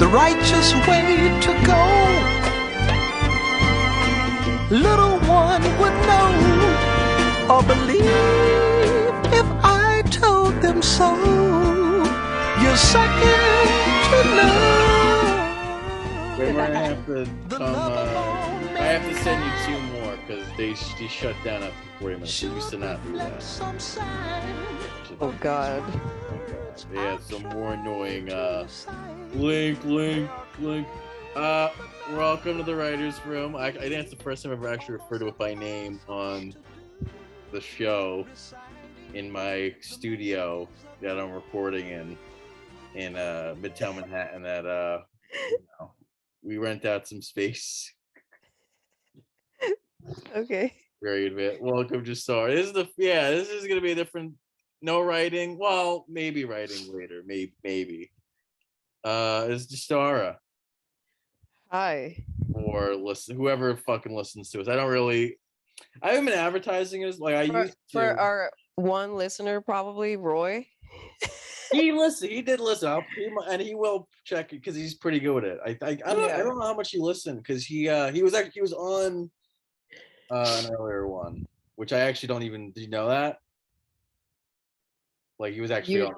the righteous way to go. Little one would know or believe if I told them so. You're second to none. We're gonna have to come. I have to send you 2 more because they shut down after 40 minutes. We used to not do that. Oh God. They had some more annoying link. Welcome to the writer's room. I think that's the first time I've ever actually referred to it by name on the show in my studio that I'm recording in Midtown Manhattan. That we rent out some space. Okay. Very advanced. Welcome to Star. This is gonna be a different. No writing. Well, maybe writing later. Maybe. It's Stara. Hi. Or listen, whoever fucking listens to us. I haven't been advertising as like I used to. For our one listener, probably Roy. He did listen. And he will check it because he's pretty good at it. I don't know how much he listened because he was on an earlier one, which I actually don't even. Did you know that? Like he was actually on.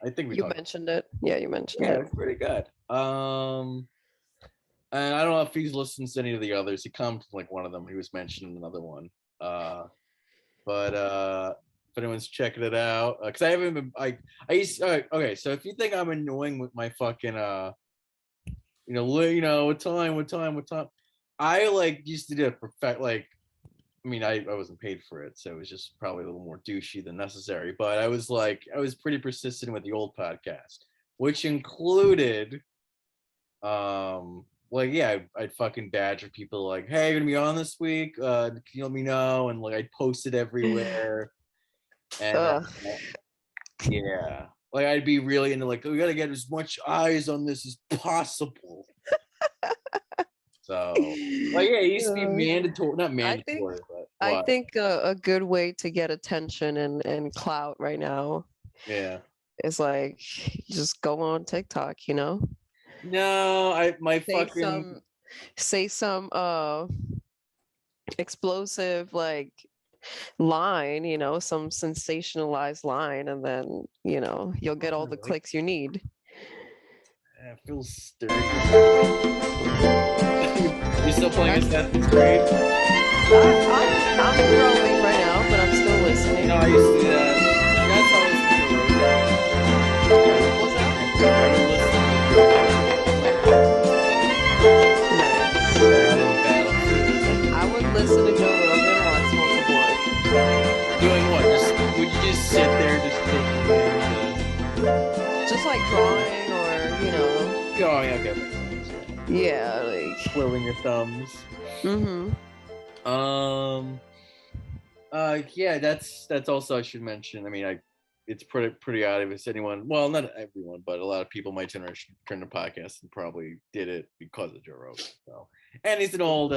I think we mentioned it. Yeah, you mentioned it. Yeah, it's pretty good. And I don't know if he's listened to any of the others. He commented like one of them. He was mentioning another one. But if anyone's checking it out, because I haven't been. Okay. So if you think I'm annoying with my fucking what time? I like used to do it perfect. Like, I mean, I wasn't paid for it, so it was just probably a little more douchey than necessary. But I was pretty persistent with the old podcast, which included, I'd fucking badger people like, hey, you're gonna be on this week. Can you let me know? And like I'd post it everywhere. And yeah. Like I'd be really into like, we gotta get as much eyes on this as possible. So like it used to be mandatory, not mandatory, I think a good way to get attention and clout right now. Yeah. Is like just go on TikTok, No, say some explosive like line, some sensationalized line, and then you'll get all the clicks you need. I feel stirred. You still playing Assassin's Creed? I'm growing right now, but I'm still listening. No, I used to do that. That's how I was I would listen to Joe Rogan while smoking a blunt. Doing what? Would you just sit there just just like drawing or Oh yeah, okay. Yeah, like twiddling your thumbs. Yeah, that's also I should mention. I mean, it's pretty obvious. Anyone, well, not everyone, but a lot of people my generation turned to podcasts and probably did it because of Joe Rogan. So, and he's an old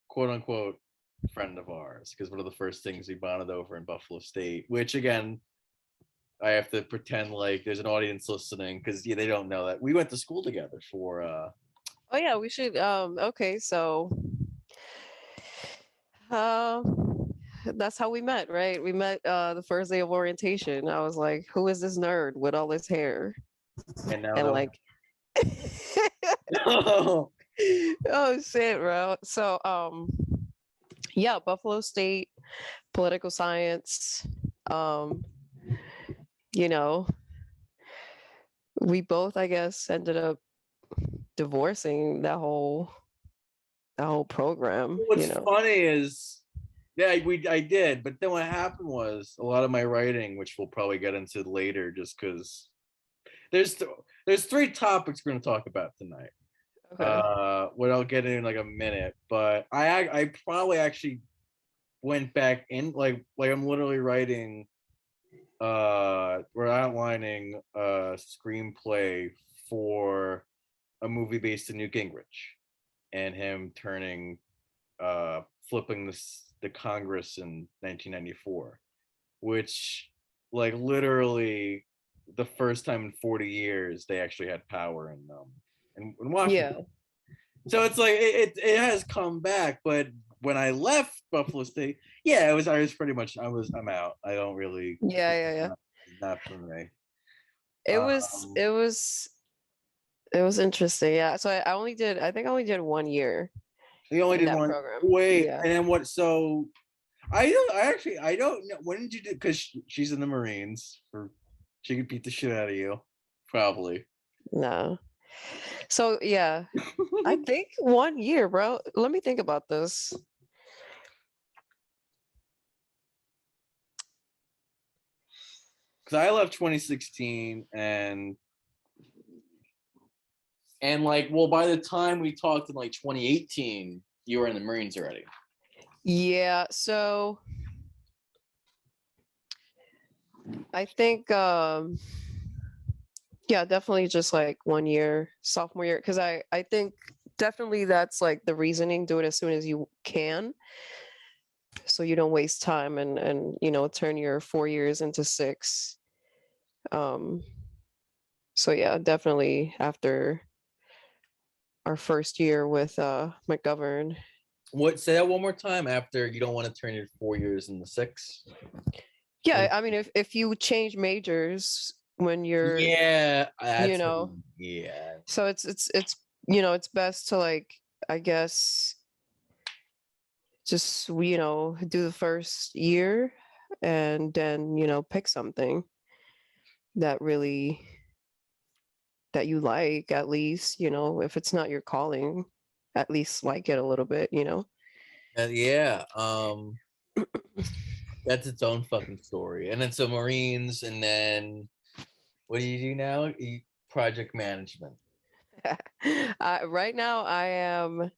quote unquote friend of ours because one of the first things we bonded over in Buffalo State, which again, I have to pretend like there's an audience listening because they don't know that we went to school together for. Oh yeah, we should. Okay, so. That's how we met, right? We met the first day of orientation. I was like, "Who is this nerd with all this hair?" And now, like, oh shit, bro. So, yeah, Buffalo State, political science. We both, I guess, ended up divorcing that whole program. What's funny is, I did, but then what happened was a lot of my writing, which we'll probably get into later, just because there's 3 topics we're going to talk about tonight. Okay. What I'll get in like a minute, but I probably actually went back in like I'm literally writing. We're outlining a screenplay for a movie based in Newt Gingrich and him flipping the Congress in 1994, which like literally the first time in 40 years they actually had power in in Washington. Yeah. So it's like it has come back, but when I left Buffalo State, yeah, I was pretty much I'm out. I don't really Yeah, yeah, yeah. not for me. It was Um, it was it was interesting. Yeah. So I think I only did 1 year you only in did that one. program. Wait, Yeah. and then what? So I don't know. When did you do? Because she's in the Marines. For she could beat the shit out of you, probably. No. So yeah, I think 1 year, bro. Let me think about this. Because I left 2016, and like, well, by the time we talked in like 2018, you were in the Marines already. Yeah, so I think yeah, definitely just like 1 year, sophomore year, because I think definitely that's like the reasoning. Do it as soon as you can, so you don't waste time and turn your 4 years into 6. Um, so yeah, definitely after our first year with McGovern. What? Say that one more time. After you don't want to turn your 4 years into 6. Yeah, What? I mean, if you change majors when you're, Yeah, you that's know, yeah. so it's it's best to like, I guess, just do the first year and then pick something that really that you like, at least if it's not your calling, at least like it a little bit. Yeah. That's its own fucking story. And then so Marines, and then what do you do now? Project management. Right now I'm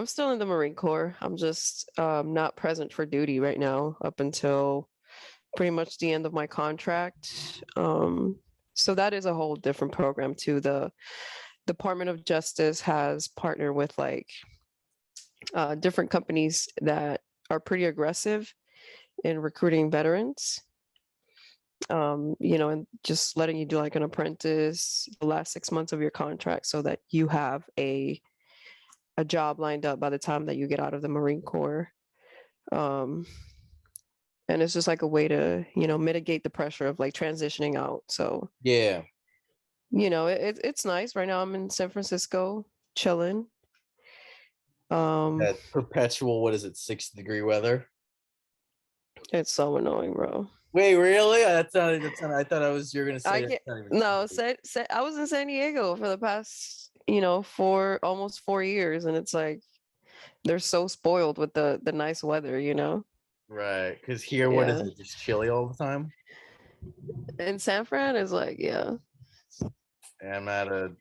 still in the Marine Corps. I'm just not present for duty right now up until pretty much the end of my contract. So that is a whole different program too. The Department of Justice has partnered with like different companies that are pretty aggressive in recruiting veterans. And just letting you do like an apprentice the last 6 months of your contract so that you have a job lined up by the time that you get out of the Marine Corps. Um, and it's just like a way to mitigate the pressure of like transitioning out. So Yeah. it's nice. Right now I'm in San Francisco chilling. That perpetual, what is it, 60-degree weather? It's so annoying, bro. Wait, really? I thought you're gonna I say get that's not even no true. I was in San Diego for the past almost 4 years, and it's like they're so spoiled with the nice weather. Right. Because here, what is Yeah. it? Just chilly all the time? And San Fran is like, yeah, And I'm at a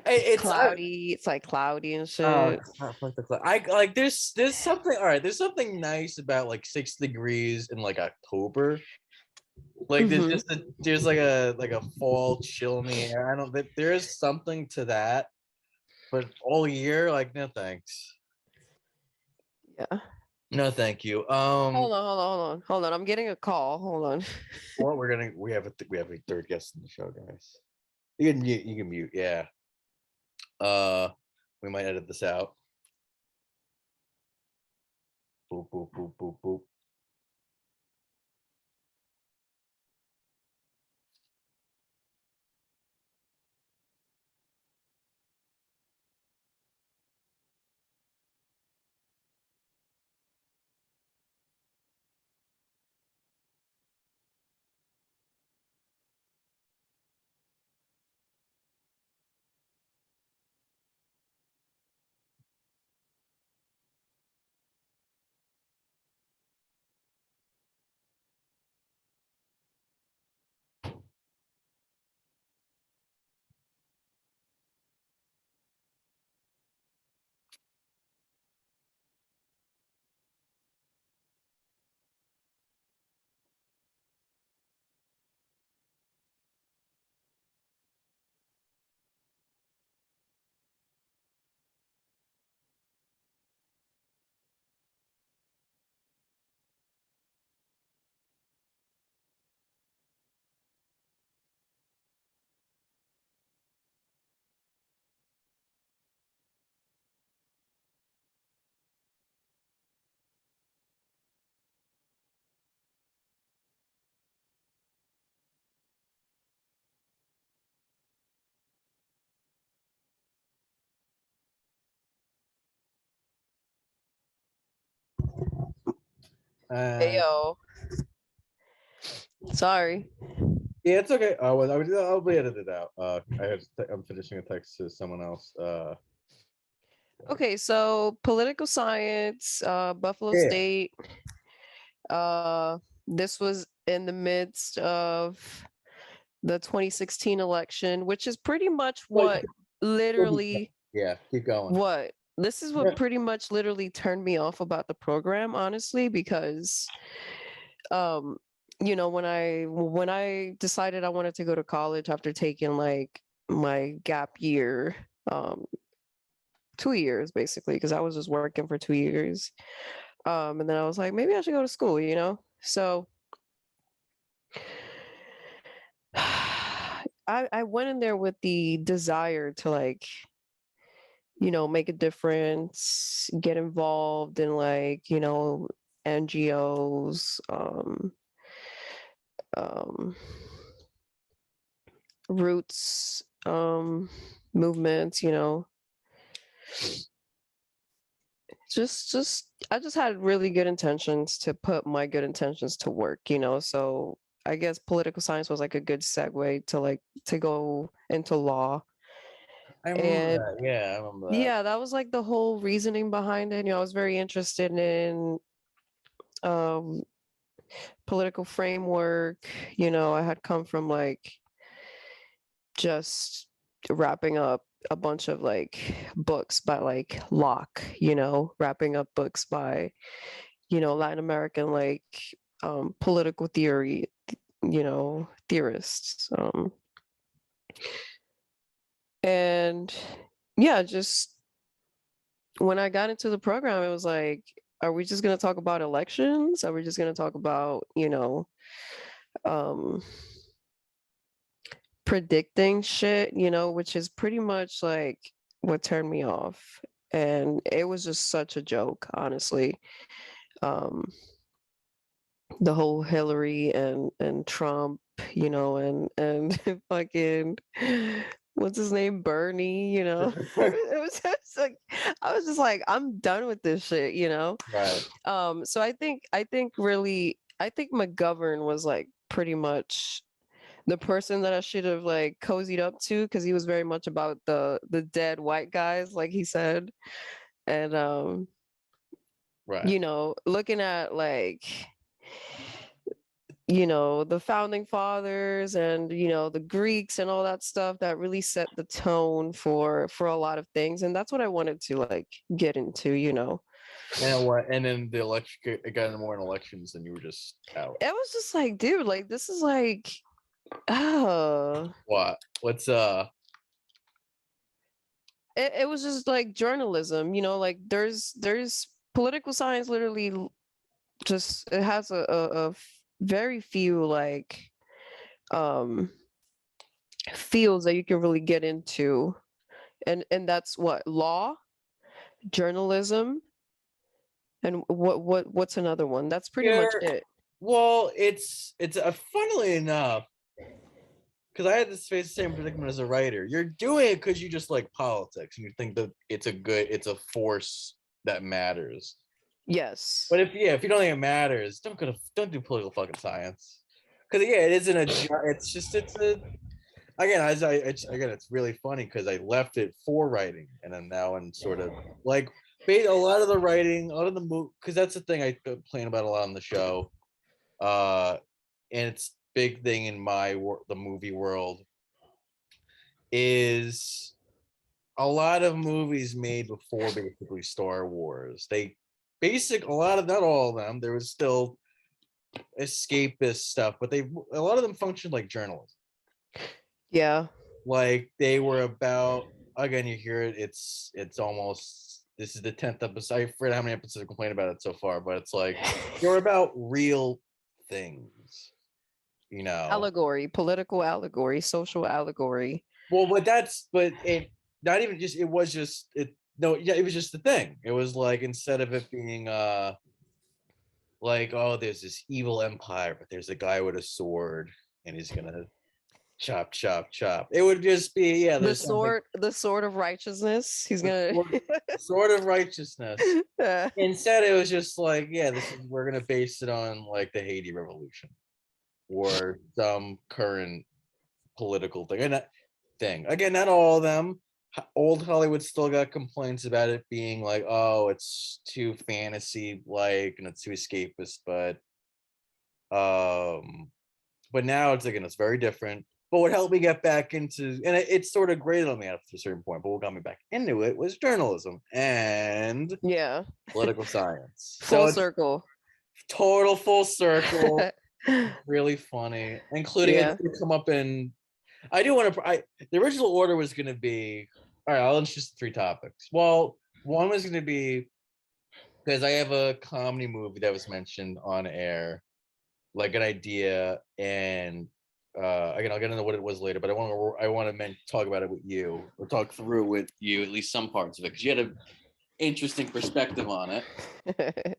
it's cloudy. It's like cloudy and oh, shit. fuck the cloud. I like there's something all right, there's something nice about like 6 degrees in like October. Like Hmm. there's like a fall chill in the air. I don't there is something to that, but all year, like no thanks. Yeah. No thank you. Hold on. I'm getting a call. Hold on. What we have a third guest in the show, guys. You can mute, yeah. Uh we might edit this out. Boop boop boop boop boop. Hey yo, sorry. Yeah, it's okay. I'll be edited out. I'm finishing a text to someone else. Okay, so political science, Buffalo Yeah, State. This was in the midst of the 2016 election, which is pretty much like, what literally yeah, keep going. what this is Yeah. what pretty much literally turned me off about the program, honestly, because um, when I decided I wanted to go to college after taking like my gap year, um, 2 years basically, because I was just working for 2 years. And then I was like, maybe I should go to school, you know? So I went in there with the desire to like, make a difference, get involved in like, NGOs, um, roots, movements, just I just had really good intentions to put my good intentions to work, so I guess political science was like a good segue to like to go into law. I remember And that. Yeah, I remember that. yeah, that was like the whole reasoning behind it. I was very interested in um political framework. I had come from like just wrapping up a bunch of like books by like Locke, wrapping up books by Latin American like political theory, theorists. And yeah, just when I got into the program, it was like, are we just going to talk about elections? Are we just going to talk about, um, predicting shit, which is pretty much like what turned me off. And it was just such a joke, honestly. Um, the whole Hillary and Trump, and fucking what's his name, Bernie, it was just like I was just like I'm done with this shit, Right. So I think McGovern was like pretty much the person that I should have like cozied up to, because he was very much about the dead white guys, like he said. And Right. looking at like the founding fathers and the Greeks and all that stuff that really set the tone for a lot of things, and that's what I wanted to like get into. And what? And then the election it got more in elections, and you were just out. It was just like, dude, like this is like oh, What? What's it was just like journalism, like there's political science literally just it has very few like um fields that you can really get into, and that's what law, journalism, and what's another one? That's pretty much You're it. well, it's funnily enough, because I had this face the same predicament as a writer. You're doing it because you just like politics and you think that it's a force that matters. Yes. But if you don't think it matters, don't do political fucking science. Because yeah, it isn't it's a again again it's really funny because I left it for writing and then now I'm sort of like a lot of the writing, a lot of the move, because that's the thing I complain about a lot on the show. And it's big thing in the movie world is a lot of movies made before basically Star Wars. A lot of, not all of them, there was still escapist stuff, but a lot of them functioned like journalism. Yeah. Like they were about, again, you hear it, it's almost, this is the 10th episode. I forget how many episodes I complained about it so far, but it's like you're about real things, Allegory, political allegory, social allegory. Well, but it not even just, it was just it no, yeah, it was just the thing. It was like, instead of it being like, oh, there's this evil empire, but there's a guy with a sword and he's gonna chop, chop, chop. It would just be, yeah, The there's something, sword of righteousness. He's gonna. sort of righteousness. Instead, it was just like, yeah, we're gonna base it on like the Haiti Revolution or some current political thing. And that thing again, not all of them. Old Hollywood still got complaints about it being like, oh, it's too fantasy like and it's too escapist, but now it's again, it's very different. But what helped me get back into, and it sort of grated on me after a certain point, but what got me back into it was journalism and Yeah. political science. So Full it's circle. total full circle, really funny, including it's Yeah. going to come up in. I do want to. The original order was going to be, all right, I'll introduce 3 topics. Well, one was going to be because I have a comedy movie that was mentioned on air, like an idea, and again, I'll get into what it was later, but I want to talk about it with you, or talk through with you at least some parts of it, because you had an interesting perspective on it. with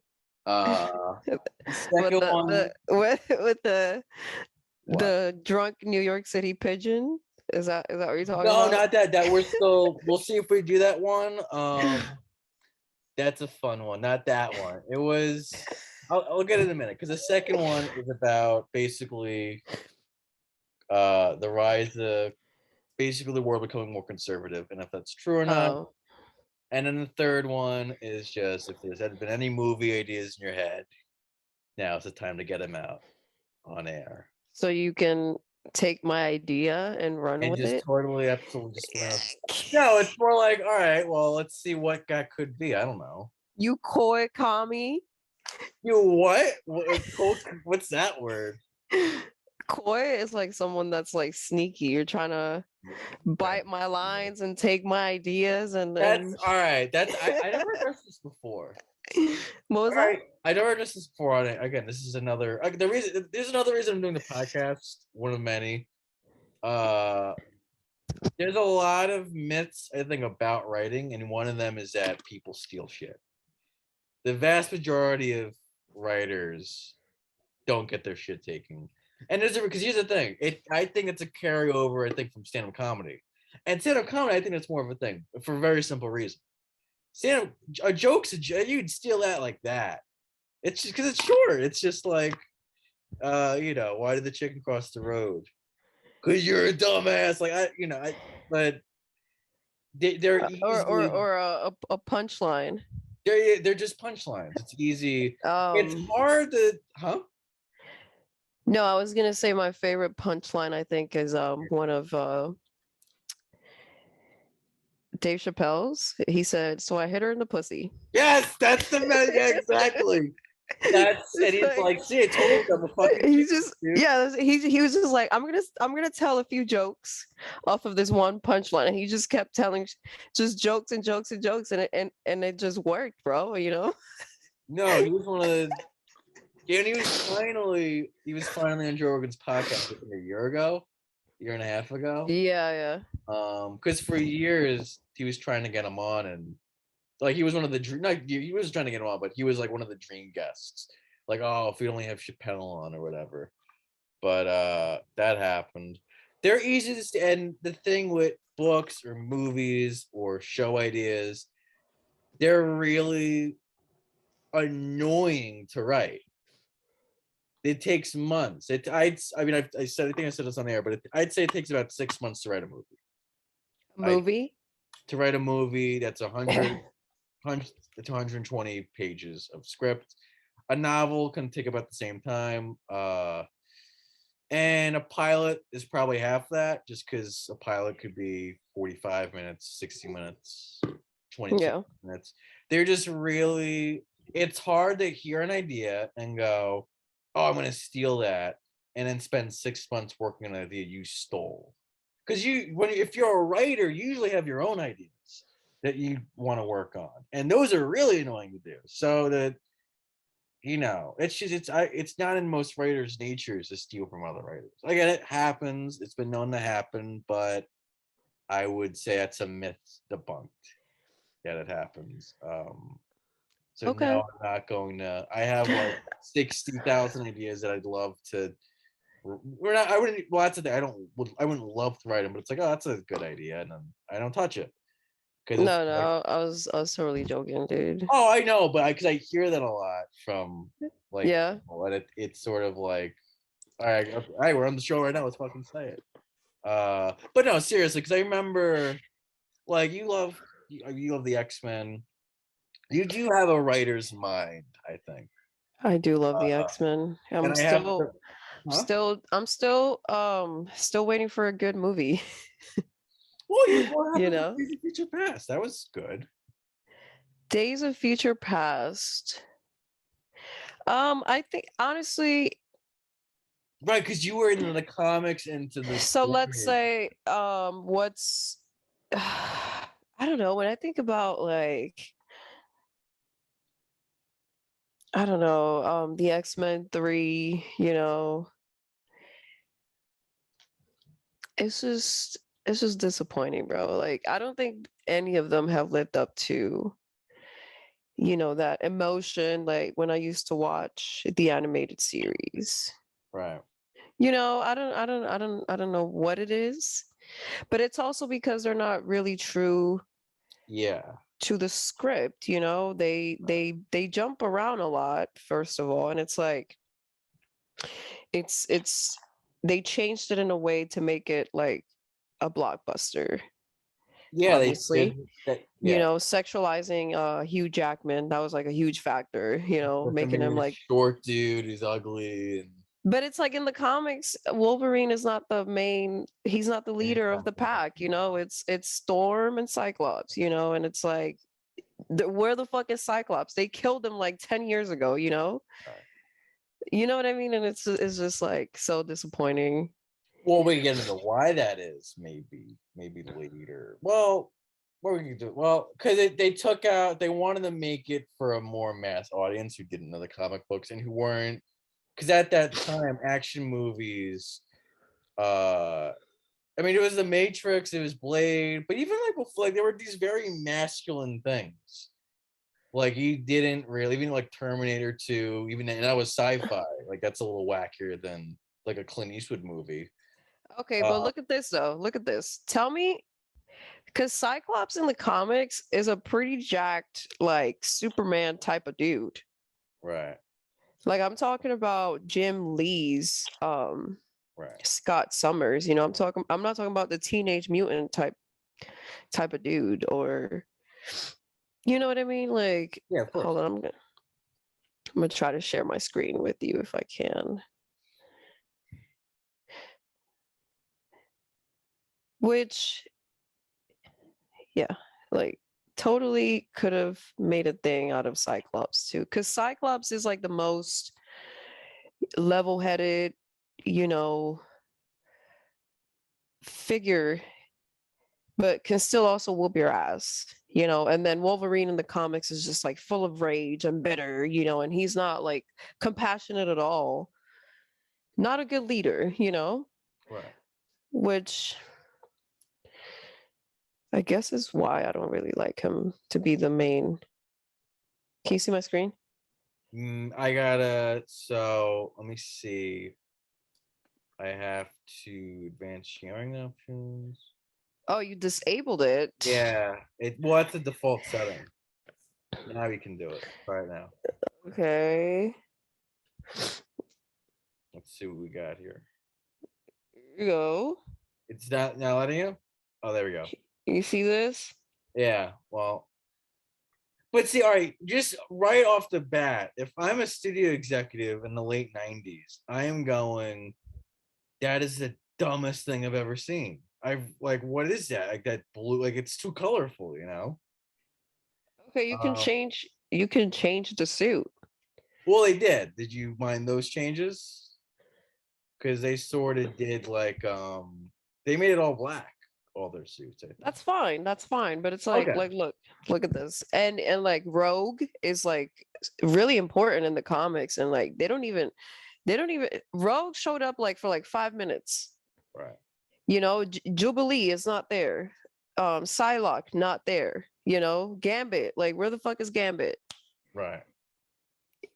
Second one, with what? the drunk New York City pigeon. Is that what you're talking No, about? not that. That we're still. We'll see if we do that one. That's a fun one. Not that one. It was. I'll get it in a minute, because the second one is about basically the rise of basically the world becoming more conservative, and if that's true or not. Oh, And then the third one is just if there's had been any movie ideas in your head, now's the time to get them out on air. so you can take my idea and run And with just it? totally, absolutely just no, it's more like, all right, well, let's see what that could be. I don't know. You coy commie. You what? What's that word? Coy is like someone that's like sneaky. You're trying to bite my lines and take my ideas and That's all right. That's I never addressed this before. what was All that? right, I never addressed this before on it. Again, this is another there's another reason I'm doing the podcast. One of many. Uh, there's a lot of myths I think about writing, and one of them is that people steal shit. The vast majority of writers don't get their shit taken. And there's because here's the thing. I think it's a carryover, I think, from stand-up comedy. And stand-up comedy, I think that's more of a thing for a very simple reason. Stand-up a joke's a joke. You'd steal that like that. It's just because it's short. It's just like why did the chicken cross the road? Because you're a dumbass. Like but they're easily Or a punchline. they're just punchlines. It's easy. It's hard to No, I was gonna say my favorite punchline I think is one of Dave Chappelle's. He said, "So I hit her in the pussy." Yes, that's the man. Yeah, exactly. That's and he's like, see, I told them a fucking. He's just he was just like, I'm gonna tell a few jokes off of this one punchline, and he just kept telling just jokes and jokes and jokes, and it just worked, bro. You know. No, he was one of the. Yeah, and he was finally on Joe Rogan's podcast a year and a half ago. Yeah. Because for years he was trying to get him on, and like he was one of the he was trying to get him on, but he was like one of the dream guests. Like, oh, if we only have Chappelle on or whatever. But that happened. They're easy to and the thing with books or movies or show ideas, they're really annoying to write. It takes months. I think I said this on air, but I'd say it takes about 6 months to write a movie. To write a movie that's 100 to 120 pages of script. A novel can take about the same time. And a pilot is probably half that, just because a pilot could be 45 minutes, 60 minutes, 20 minutes. They're just really, it's hard to hear an idea and go, oh, I'm going to steal that, and then spend 6 months working on an idea you stole. Because if you're a writer, you usually have your own ideas that you want to work on, and those are really annoying to do. So that it's not in most writers' natures to steal from other writers. Again, it happens. It's been known to happen, but I would say that's a myth debunked. Yeah, it happens. So now I'm not going to. I have like 60,000 ideas that I'd love to we're not. I wouldn't. Well, that's the thing. I wouldn't love to write them, but it's like, oh, that's a good idea, and then I don't touch it because it's No, like, no, I was totally joking, dude. oh, I know, but because I hear that a lot from like Yeah. people, and it's sort of like, all right, we're on the show right now. Let's fucking say it. But no, seriously, because I remember, like, you love the X-Men. You do have a writer's mind, I think. I do love the X-Men. And I'm I have still to, huh? still waiting for a good movie. Well, what You happened with know? Days of Future Past? That was good. Days of Future Past. I think honestly, Right, because you were into the comics, into the so let's story. say what's I don't know, when I think about like I don't know, the X-Men 3, it's just it's just disappointing, bro. Like I don't think any of them have lived up to, that emotion like when I used to watch the animated series. Right. I don't know what it is, but it's also because they're not really true Yeah. to the script, they jump around a lot, first of all, and it's like it's they changed it in a way to make it like a blockbuster, Yeah, they obviously. did that. Yeah. Sexualizing Hugh Jackman, that was like a huge factor, I making mean, him he's like, short dude, he's ugly, and but it's like in the comics, Wolverine is not the main, he's not the leader of the pack, it's Storm and Cyclops, and it's like where the fuck is Cyclops? They killed him like 10 years ago, right. You know what I mean? And it's just like so disappointing. Well, we can get into why that is, maybe later. Well, what we can do? Well, because they wanted to make it for a more mass audience who didn't know the comic books and who weren't, because at that time, action movies, uh, I mean, it was The Matrix, it was Blade, but even like before, like there were these very masculine things. Like he didn't really, even like Terminator 2, even and that was sci-fi. Like that's a little wackier than like a Clint Eastwood movie. Okay, but Uh, look at this though. Look at this. Tell me, because Cyclops in the comics is a pretty jacked, like Superman type of dude. right, Like I'm talking about Jim Lee's right. Scott Summers, I'm not talking about the teenage mutant type of dude, or you know what I mean? Like, Yeah, of course. hold on, I'm gonna try to share my screen with you if I can. Which, yeah, like totally could have made a thing out of Cyclops too. Because Cyclops is like the most level-headed, you know, figure, but can still also whoop your ass, and then Wolverine in the comics is just like full of rage and bitter, and he's not like compassionate at all. Not a good leader, Right. which I guess is why I don't really like him to be the main. Can you see my screen? I gotta. So let me see. I have to advance sharing options. Oh, you disabled it. Yeah, well, that's the default setting. Now you can do it. Try it now. Okay. Let's see what we got here. Here you go. It's not now letting you. Oh, there we go. You see this? Yeah. Well, but see, all right, just right off the bat, if I'm a studio executive in the late '90s, I am going. That is the dumbest thing I've ever seen. I've like, what is that? Like that blue, like it's too colorful, you know? Okay, Uh, you can change the suit. well, they did. Did you mind those changes? Because they sort of did like, they made it all black, all their suits, I think. That's fine, but it's Okay. like look at this. And like Rogue is like really important in the comics, and like they don't even Rogue showed up like for like 5 minutes. Right. Jubilee is not there. Psylocke not there. Gambit, like where the fuck is Gambit? Right.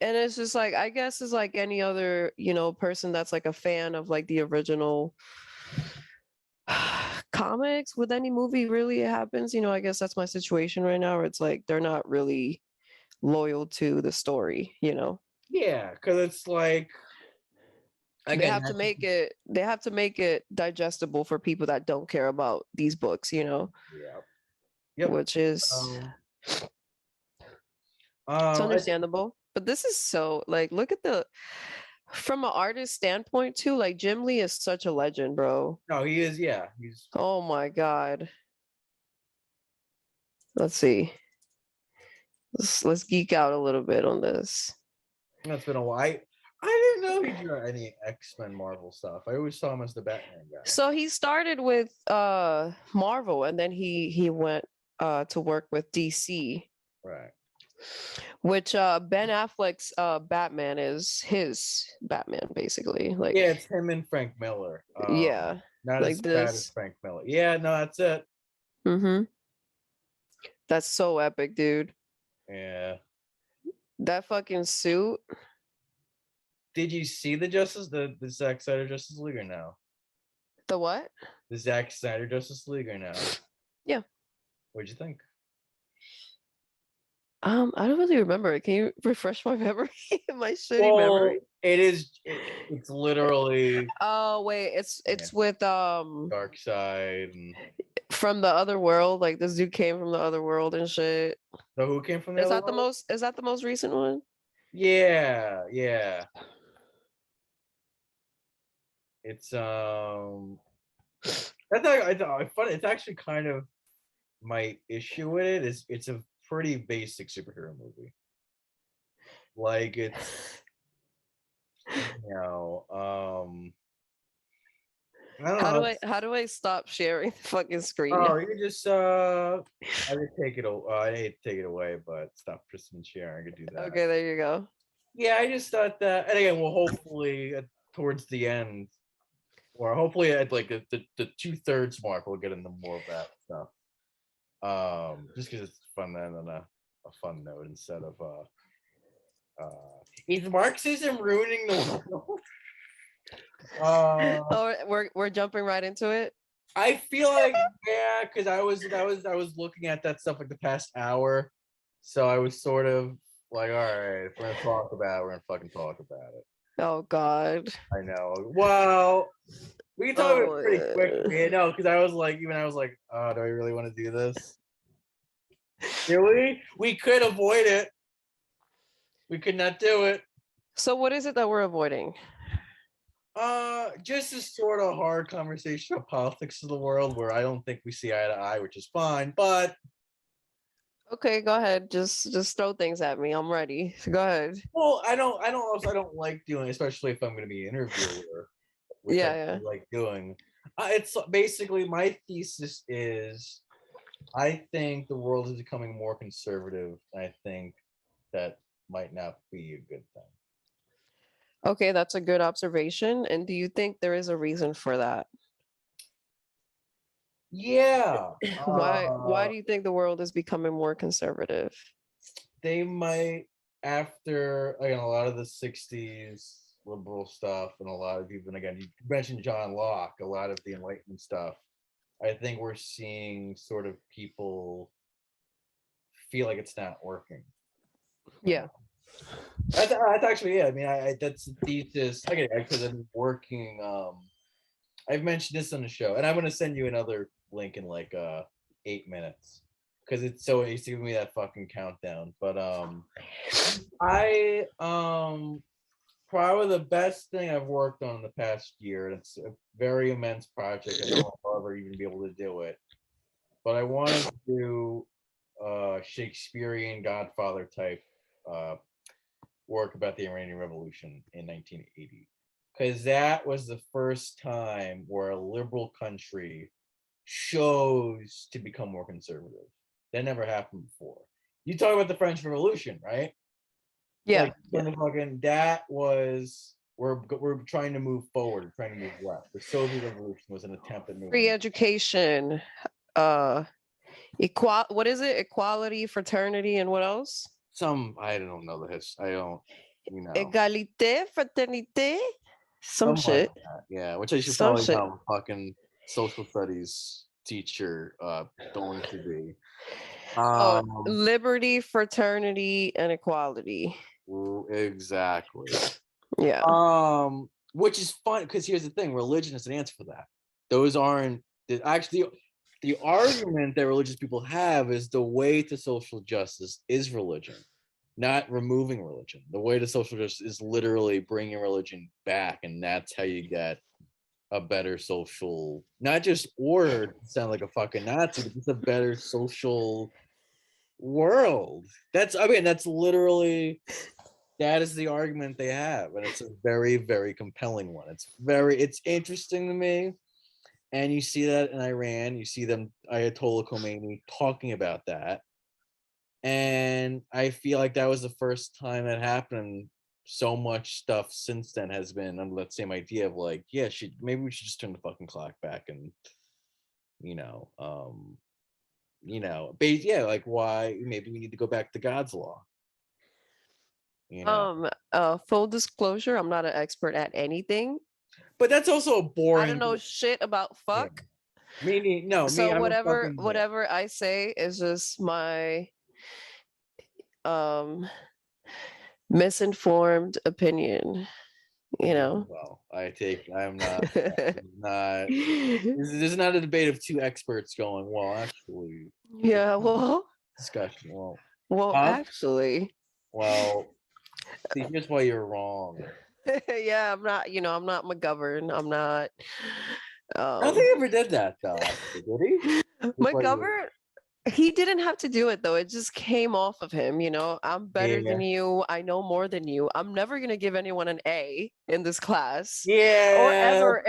And it's just like, I guess it's like any other, person that's like a fan of like the original comics with any movie really it happens. I guess that's my situation right now where it's like they're not really loyal to the story. Yeah, because it's like They again, have to make it digestible for people that don't care about these books, yeah, yep. which is Um, it's um, I, understandable. But this is so like look at from an artist standpoint too, like Jim Lee is such a legend, bro. no, he is. Yeah, he's. Oh my God. Let's see. Let's geek out a little bit on this. That's been a while. I didn't know he drew any X-Men Marvel stuff. I always saw him as the Batman guy. So he started with Marvel and then he went to work with DC, Right. which Ben Affleck's Batman is his Batman basically. Like Yeah, it's him and Frank Miller. yeah, Not like as bad as this. Frank Miller. Yeah, no, that's it. Mhm. That's so epic, dude. Yeah. That fucking suit. Did you see the Zack Snyder Justice League or no? The what? The Zack Snyder Justice League or no? Yeah. What'd you think? I don't really remember it. Can you refresh my memory? My shitty Well, memory. it's literally Oh wait, it's yeah, with Dark Side and from the other world. Like this dude came from the other world and shit. so who came from the other world? Is that the most recent one? Yeah, yeah. It's that's I thought funny. It's actually kind of my issue with it is it's a pretty basic superhero movie. Like it's you know, I don't know. How do I stop sharing the fucking screen Oh, now? you just I could take it. I hate to take it away, but stop Kristen sharing. I could do that. Okay, there you go. Yeah, I just thought that, and again, well, hopefully towards the end, or hopefully at like the 2/3 mark, we'll get into more of that stuff. Just because it's fun then on a fun note instead of is Marxism ruining the world? Oh, we're jumping right into it. I feel like yeah, because I was looking at that stuff like the past hour, so I was sort of like, all right, if we're gonna talk about it, we're gonna fucking talk about it. Oh God. I know. Well, we can talk about it pretty quick, Oh, you know, because I was like, oh, do I really want to do this? Really? We could avoid it. We could not do it. so what is it that we're avoiding? Just a sort of hard conversation of politics of the world where I don't think we see eye to eye, which is fine. But Okay, go ahead. Just throw things at me. I'm ready. Go ahead. well, I don't like doing, especially if I'm going to be an interviewer, which I Yeah. like doing. It's basically my thesis is, I think the world is becoming more conservative, and I think that might not be a good thing. Okay, that's a good observation. And do you think there is a reason for that? Yeah. Why do you think the world is becoming more conservative? They might, after again a lot of the 60s liberal stuff and a lot of people, and again you mentioned John Locke, a lot of the Enlightenment stuff, I think we're seeing sort of people feel like it's not working. Yeah. That's actually it. I mean, that's the thesis. Again, because I'm working. I've mentioned this on the show, and I'm going to send you another link in like 8 minutes because it's giving me that fucking countdown. But I probably the best thing I've worked on in the past year. And it's a very immense project. I don't know if I'll ever even be able to do it, but I wanted to do Shakespearean Godfather type work about the Iranian Revolution in 1980, because that was the first time where a liberal country chose to become more conservative. That never happened before. You talk about the French Revolution, right? Yeah. Like when the fucking that was we're trying to move forward, we're trying to move left. The Soviet Revolution was an attempt at moving. Free education, what is it? Equality, fraternity, and what else? I don't know the history. I don't. you know, Égalité, fraternité, some something like shit, that. Yeah, which I should some probably shit. tell a fucking social studies teacher going to be. Oh, Um, liberty, fraternity, and equality. exactly. Yeah. Which is fun because here's the thing: religion is an answer for that. Those aren't actually the argument that religious people have is the way to social justice is religion, not removing religion. The way to social justice is literally bringing religion back, and that's how you get a better social, not just order. To sound like a fucking Nazi, but just a better social world. That's literally that is the argument they have, and it's a very, very compelling one. It's interesting to me, and you see that in Iran. You see them Ayatollah Khomeini talking about that, and I feel like that was the first time that happened. So much stuff since then has been under that same idea of like, yeah, maybe we should just turn the fucking clock back and you know, yeah, like why maybe we need to go back to God's law, you know. Full disclosure, I'm not an expert at anything. But that's also a I don't boring. know shit about Yeah. fuck. Me, So I'm a fucking yeah. whatever I say is just my um misinformed opinion, you know. Well, I'm not not this is not a debate of two experts going, well, actually, Yeah, discussion. Well, well, huh? actually, Well, see, here's why you're wrong. yeah, I'm not McGovern. I'm not I don't um think he ever did that though, actually, did he? Here's why you're McGovern. He didn't have to do it though. It just came off of him, you know. I'm better than yeah. you. I know more than you. I'm never going to give anyone an A in this class or Yeah. ever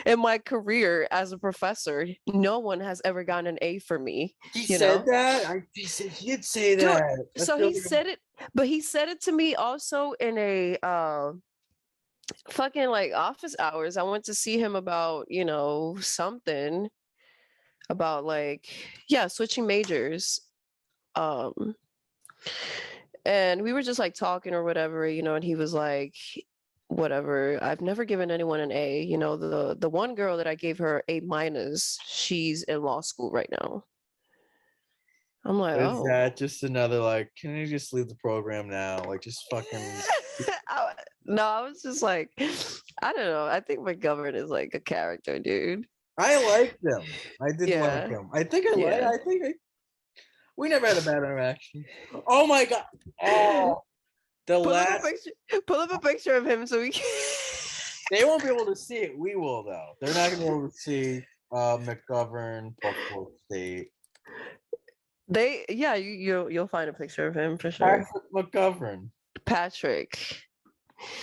in my career as a professor. No one has ever gotten an A for me, He you said know. that? He did say Dude, that. That so he feels like said it, but he said it to me also in a fucking like office hours. I went to see him about, you know, something about like yeah, switching majors. Um and we were just like talking or whatever, you know, and he was like whatever, I've never given anyone an A, you know, the one girl that I gave her A minus, she's in law school right now. I'm like, is oh. that just another like, can you just leave the program now? Like just fucking No, I was just like, I don't know. I think McGovern is like a character, dude. I liked him. I did like Yeah. him. I think Yeah. we never had a bad interaction. Oh my god. Oh, the Pull up a last picture. Pull up a picture of him so we can. they won't be able to see it. We will though. They're not gonna be able to see McGovern, Buffalo State. Yeah, you'll find a picture of him for sure. Patrick McGovern. Patrick.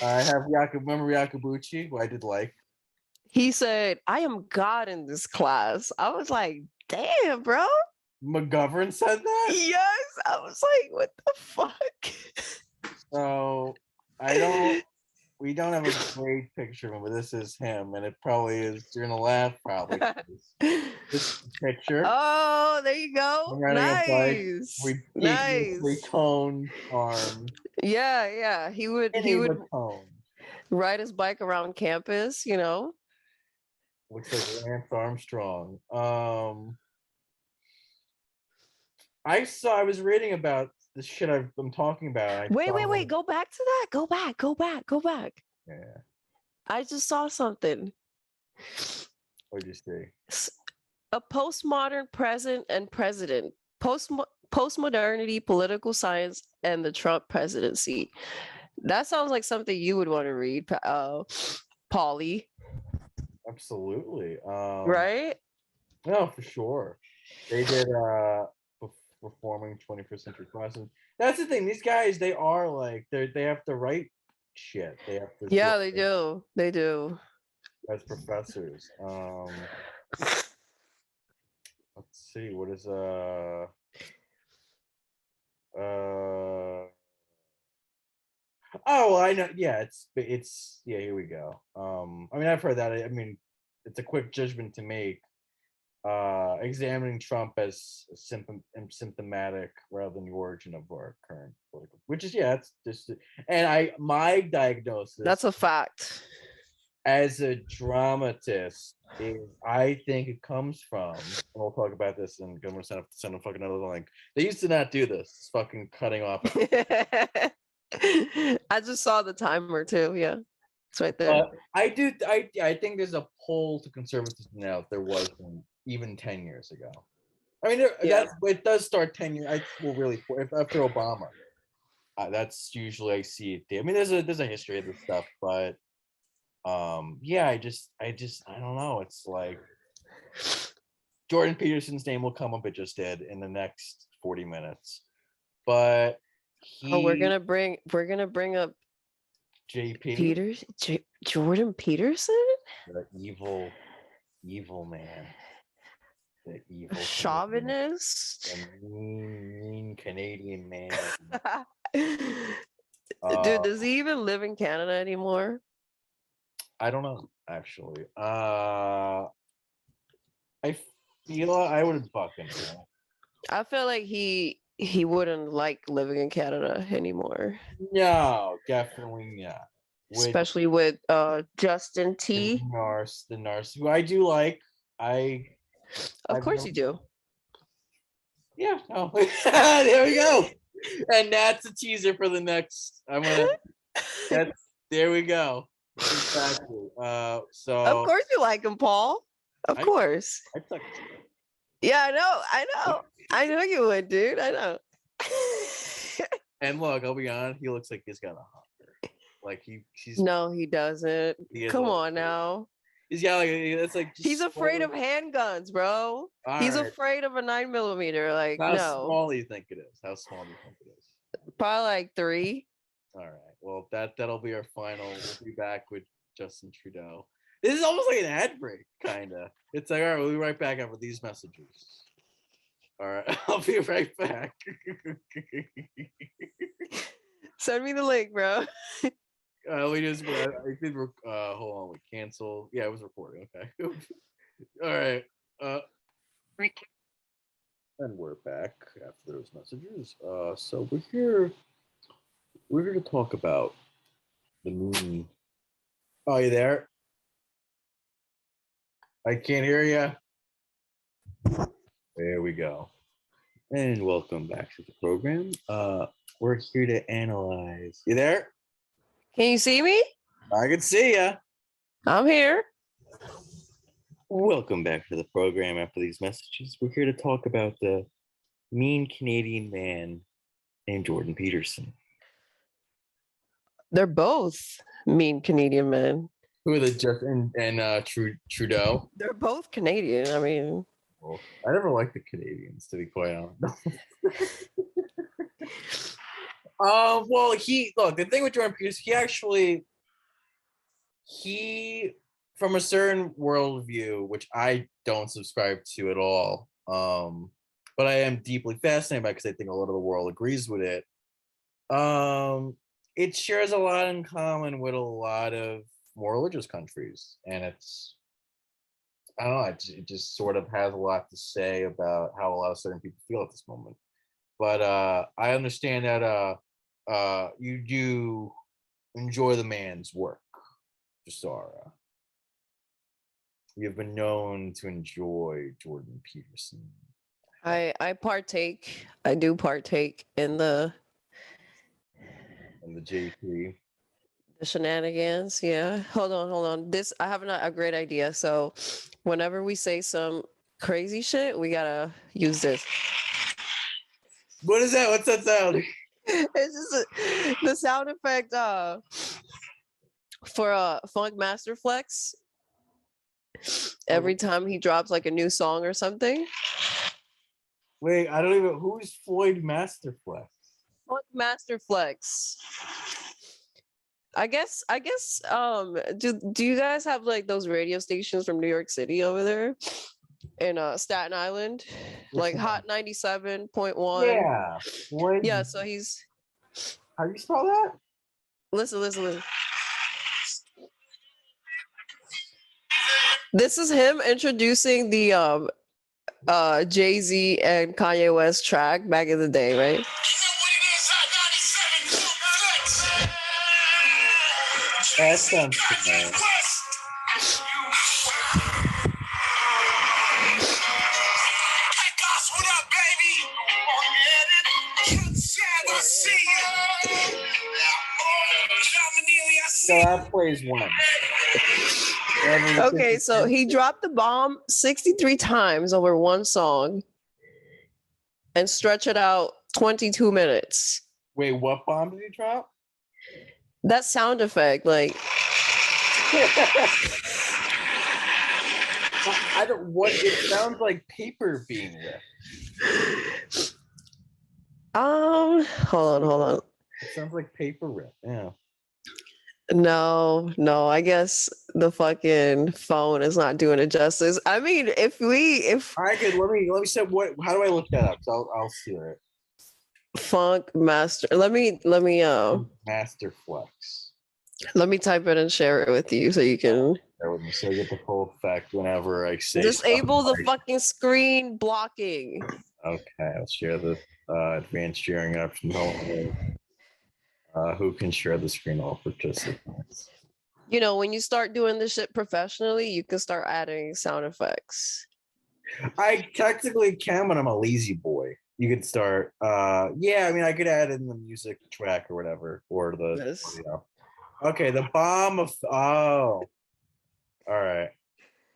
I have remember Yakabuchi, who I did like. He said, I am God in this class. I was like, damn, bro. McGovern said that? Yes. I was like, what the fuck? So we don't have a great picture of him, but this is him, and it probably is. You're gonna laugh probably. This picture. Oh, there you go. I'm riding a bike, Nice. ridiculously Nice. toned arm, Yeah, yeah. He skinny would but toned. ride his bike around campus, you know. Looks like Lance Armstrong. I was reading about the shit I'm talking about. I Wait. saw, Go back to that. Go back. yeah. I just saw something. What'd you see? A postmodern present and president. Postmodernity, political science, and the Trump presidency. That sounds like something you would want to read, Paulie. Absolutely. Right? No, for sure. They did performing 21st century classics. That's the thing. These guys, they are like they have to write shit. They have to Yeah, they do. They do. as professors. Let's see. What is oh, I know. Yeah, it's yeah. Here we go. I mean, I've heard that. I mean, it's a quick judgment to make. examining Trump as symptomatic rather than the origin of our current political, which is it's just, and my diagnosis That's a fact. as a dramatist is I think it comes from, and we'll talk about this, and I'm gonna send a fucking another link. They used to not do this. It's fucking cutting off. I just saw the timer too. Yeah, it's right there. I think there's a pull to conservatism now that there wasn't even 10 years ago. I mean, it does start 10 years. Really, after Obama, that's usually I see it. I mean, there's a history of this stuff, but I don't know. It's like Jordan Peterson's name will come up. It just did in the next 40 minutes, but we're gonna bring up JP Jordan Peterson, the evil man. The evil chauvinist, the mean Canadian man. Dude, does he even live in Canada anymore? I don't know, actually. I feel I wouldn't fucking know. I feel like he wouldn't like living in Canada anymore. No, definitely not. Especially with Justin T. The Nars, who I do like. Of course you do. Yeah. Oh. There we go. And that's a teaser for the next. There we go. Exactly. So of course you like him, Paul. Of course. Yeah, I know you would, dude. I know. And look, I'll be honest, he looks like he's got a hunger. Like he's no, he doesn't. Come on now. He's got it's like he's afraid of handguns, bro. He's afraid of a 9mm. Like, how small do you think it is? How small do you think it is? Probably like 3. All right. Well, that'll be our final. We'll be back with Justin Trudeau. This is almost like an ad break, kind of. It's like, all right, we'll be right back after these messages. All right, I'll be right back. Send me the link, bro. We just, I did, hold on, we cancel. Yeah, it was recording. Okay. All right. And we're back after those messages. So we're here to talk about the moon. Oh, you there? I can't hear you. There we go. And welcome back to the program. We're here to analyze. You there? Can you see me? I can see ya. I'm here. Welcome back to the program after these messages. We're here to talk about the mean Canadian man named Jordan Peterson. They're both mean Canadian men. Who are the Justin and Trudeau? They're both Canadian. I mean, well, I never liked the Canadians, to be quite honest. Well, the thing with Jordan Peterson, he from a certain worldview, which I don't subscribe to at all, but I am deeply fascinated by because I think a lot of the world agrees with it. It shares a lot in common with a lot of more religious countries, and I don't know, it just sort of has a lot to say about how a lot of certain people feel at this moment. But I understand that you do enjoy the man's work, Jasara. You've been known to enjoy Jordan Peterson. I do partake in the JP. The shenanigans. Yeah. Hold on. I have a great idea. So whenever we say some crazy shit, we gotta use this. What is that? What's that sound? It's just the sound effect for Funk Master Flex. Every time he drops like a new song or something. Wait, I don't even. Who's Floyd Masterflex? Funk Master Flex. I guess do you guys have like those radio stations from New York City over there in Staten Island? Like Hot 97.1. Yeah. What? Yeah, so he's How do you spell that? Listen. This is him introducing the Jay-Z and Kanye West track back in the day, right? That sounds familiar. So that plays one. Okay, so he dropped the bomb 63 times over one song and stretch it out 22 minutes. Wait, what bomb did he drop? That sound effect, like I don't. What it sounds like paper being ripped. hold on. It sounds like paper rip. Yeah. No, I guess the fucking phone is not doing it justice. I mean, if I could let me say what. How do I look that up? So I'll see it. Funk Master, let me Master Flex. let me type it and share it with you so you can So I get the full effect whenever I say. disable the fucking screen blocking. Okay, I'll share the advanced sharing option. Who can share the screen? All participants. You know, when you start doing this shit professionally, you can start adding sound effects. I technically can, but I'm a lazy boy. You could start. Yeah, I mean, I could add in the music track or whatever, or the. Yes. Okay, the bomb of. Oh. All right.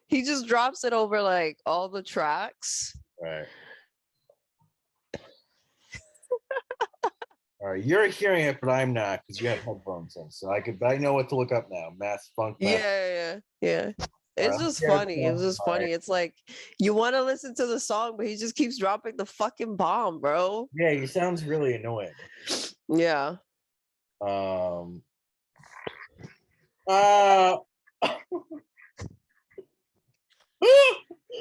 He just drops it over like all the tracks. Right. All right, you're hearing it, but I'm not because you have headphones in. So I know what to look up now. Mass funk. Yeah. It's just funny. It's just funny. It's like you want to listen to the song, but he just keeps dropping the fucking bomb, bro. Yeah, he sounds really annoying. Yeah. I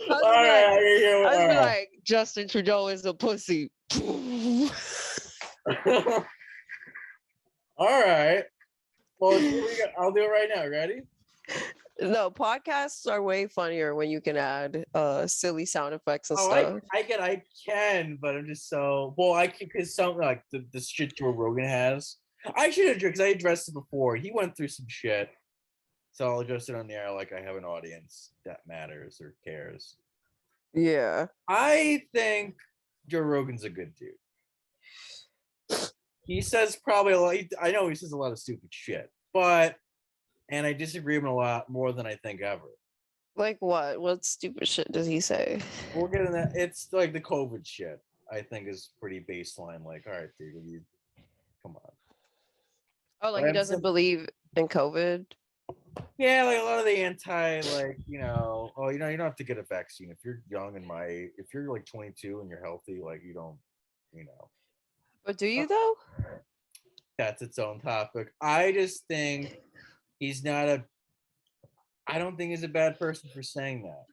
was like, Justin Trudeau is a pussy. All right. Well, I'll do it right now. Ready? No, podcasts are way funnier when you can add silly sound effects and stuff. I can, but I'm just so I can because something like the shit Joe Rogan has. I should address because I addressed it before. He went through some shit, so I'll address it on the air like I have an audience that matters or cares. Yeah, I think Joe Rogan's a good dude. He says probably a lot. I know he says a lot of stupid shit, and I disagree with him a lot more than I think ever. Like what? What stupid shit does he say? We'll get in that. It's like the COVID shit. I think is pretty baseline. Like, all right, dude, come on. Oh, like he doesn't believe in COVID. Yeah, like a lot of the anti, like you don't have to get a vaccine if you're young and if you're like 22 and you're healthy, like you don't, But do you though? That's its own topic. I just think I don't think he's a bad person for saying that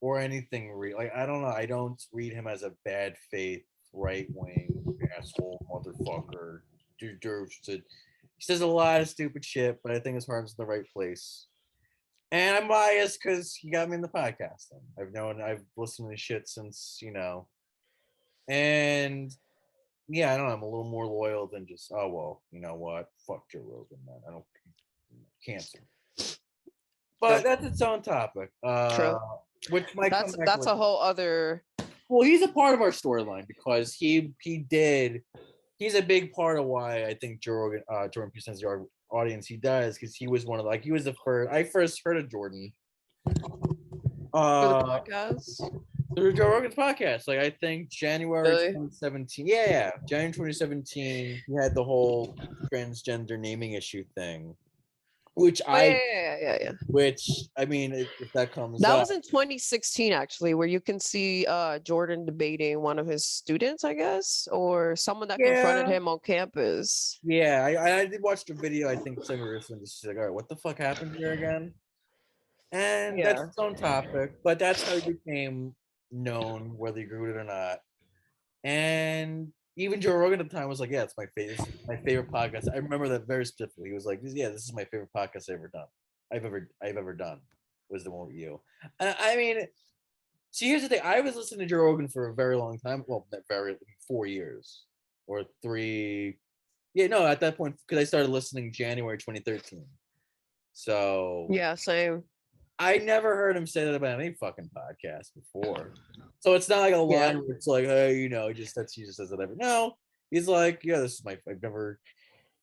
or anything real. Like, I don't know. I don't read him as a bad faith, right wing asshole motherfucker. He says a lot of stupid shit, but I think his heart's in the right place. And I'm biased because he got me in the podcasting. I've listened to shit since, and yeah, I don't know. I'm a little more loyal than just, oh, well, you know what? Fuck Joe Rogan, man. I don't cancer. But that's its own topic. True. Which might that's a whole other. Well, he's a part of our storyline because he's a big part of why I think Jordan presents the audience he does because he was he was the first. I first heard of Jordan. For the podcast. Through Joe Rogan's podcast. Like, I think January Really? 2017. Yeah. January 2017, he had the whole transgender naming issue thing. Which yeah. Which, I mean, if that comes That up. was in 2016, actually, where you can see Jordan debating one of his students, I guess, or someone that confronted him on campus. Yeah, I did watch the video. I think Sam Harrison just like, all right, what the fuck happened here again? And that's its own topic, but that's how he became known, whether you agree with it or not. And even Joe Rogan at the time was like, yeah, it's my favorite podcast. I remember that very specifically. He was like, yeah, this is my favorite podcast I've ever done was the one with you. I mean, See, here's the thing. I was listening to Joe Rogan for a very long time. Well, not very 4 years or 3. Yeah, no, at that point, because I started listening January 2013. So Yeah, same. I never heard him say that about any fucking podcast before. So it's not like a Yeah. line where it's like, hey, just that's he just says whatever. No, he's like, yeah, this is I've never.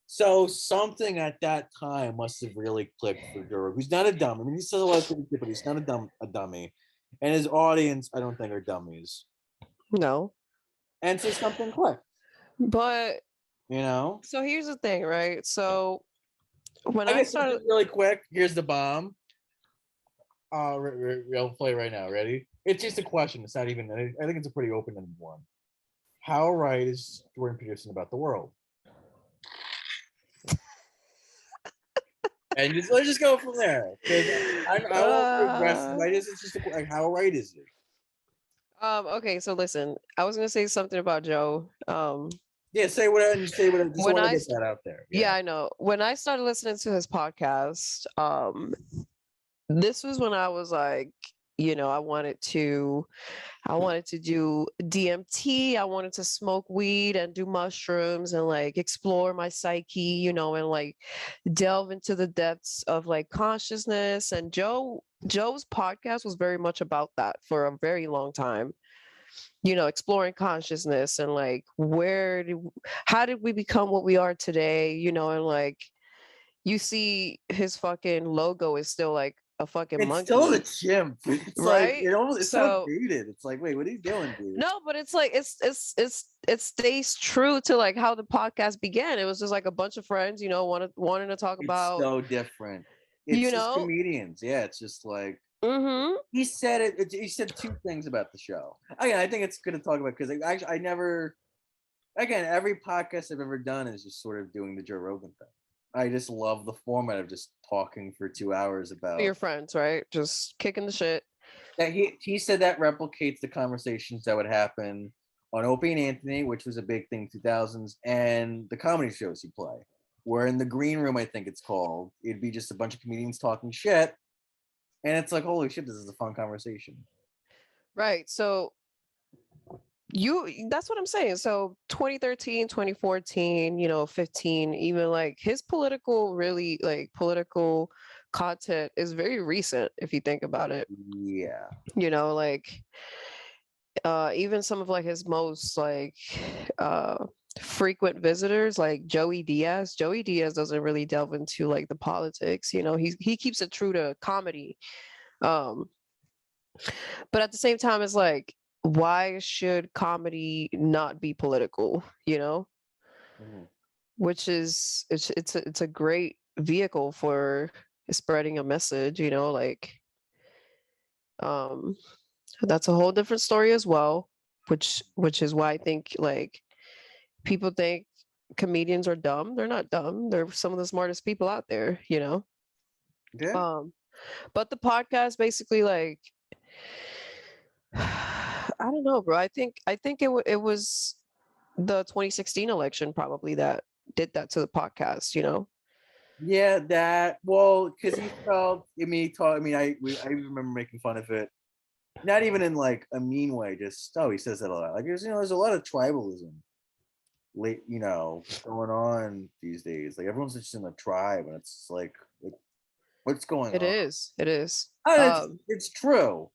So something at that time must have really clicked for Joe, who's not a dummy. I mean, he says a lot of things, but he's not a dummy, and his audience, I don't think, are dummies. No. And so something clicked. But You know. so here's the thing, right? So when I I guess started, really quick. Here's the bomb. I'll play right now. Ready? It's just a question. It's not even. I think it's a pretty open-ended one. How right is Jordan Peterson about the world? And let's just go from there. I won't be aggressive. It's just like, how right is he? Okay, so listen, I was gonna say something about Joe. Yeah, say whatever and say whatever. Just When want to I get st- that out there. yeah, I know. When I started listening to his podcast, this was when I was like, I wanted to do DMT. I wanted to smoke weed and do mushrooms and like explore my psyche, and like delve into the depths of like consciousness. And Joe's podcast was very much about that for a very long time. Exploring consciousness and like how did we become what we are today? And like you see his fucking logo is still like a fucking It's still a monkey, chimp. It's like right? it's so dated. It's like, wait, what are you doing, dude? No, but it's like it stays true to like how the podcast began. It was just like a bunch of friends, wanting to talk It's about, so different. It's just comedians. Yeah, it's just like he said it. He said 2 things about the show. Again, I think it's good to talk about because I never. Again, every podcast I've ever done is just sort of doing the Joe Rogan thing. I just love the format of just talking for 2 hours about your friends, right? Just kicking the shit. that. He said that replicates the conversations that would happen on Opie and Anthony, which was a big thing 2000s, and the comedy shows he play. Where in the green room, I think it's called, it'd be just a bunch of comedians talking shit, and it's like, holy shit, this is a fun conversation. Right. So that's what I'm saying. So 2013, 2014, 15, even like his political content is very recent if you think about it. Yeah. Like even some of like his most like frequent visitors like Joey Diaz. Joey Diaz doesn't really delve into like the politics, he keeps it true to comedy. But at the same time it's like, why should comedy not be political, which is it's a great vehicle for spreading a message, like that's a whole different story as well, which is why I think like people think comedians are dumb. They're not dumb. They're some of the smartest people out there, Yeah. But the podcast basically like I don't know, bro. I think it was the 2016 election probably that did that to the podcast, Yeah, that because he felt. I mean, he taught. I remember making fun of it, not even in like a mean way. Just he says that a lot. Like there's a lot of tribalism, going on these days. Like everyone's just in a tribe, and it's like what's going on? It is. It's true.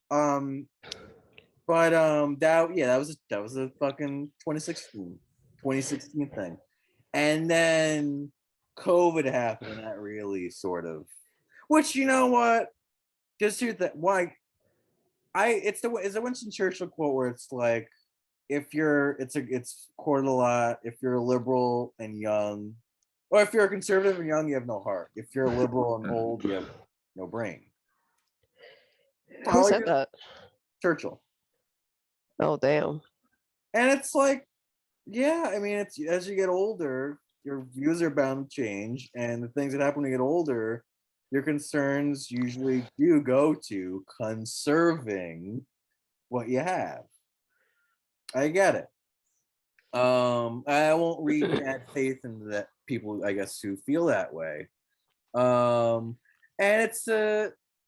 But that was a fucking 2016 thing, and then COVID happened, and that really sort of, which you know what, just hear that why, it's the Winston Churchill quote where it's like, if you're it's quoted a lot, if you're a liberal and young, or if you're a conservative and young, you have no heart. If you're a liberal and old, you have no brain. Who said that? Churchill. Oh damn. And it's like, yeah, I mean, it's as you get older, your views are bound to change, and the things that happen when you get older, your concerns usually do go to conserving what you have. I get it. I won't read bad faith into that people, I guess, who feel that way. And it's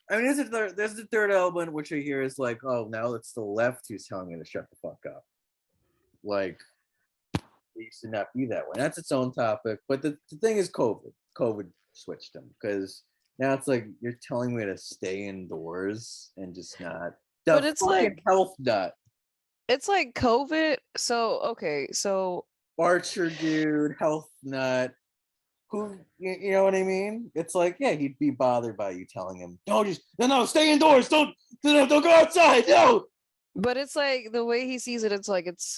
I mean, there's the third element, which I hear is like, oh, now it's the left who's telling me to shut the fuck up. Like, it used to not be that way. That's its own topic. But the thing is COVID. COVID switched him because now it's like you're telling me to stay indoors and just not the But it's fucking like health nut. it's like COVID. So okay, so Archer dude, health nut. Who you know what I mean? It's like, yeah, he'd be bothered by you telling him, no, stay indoors, don't go outside, no. but it's like the way he sees it, it's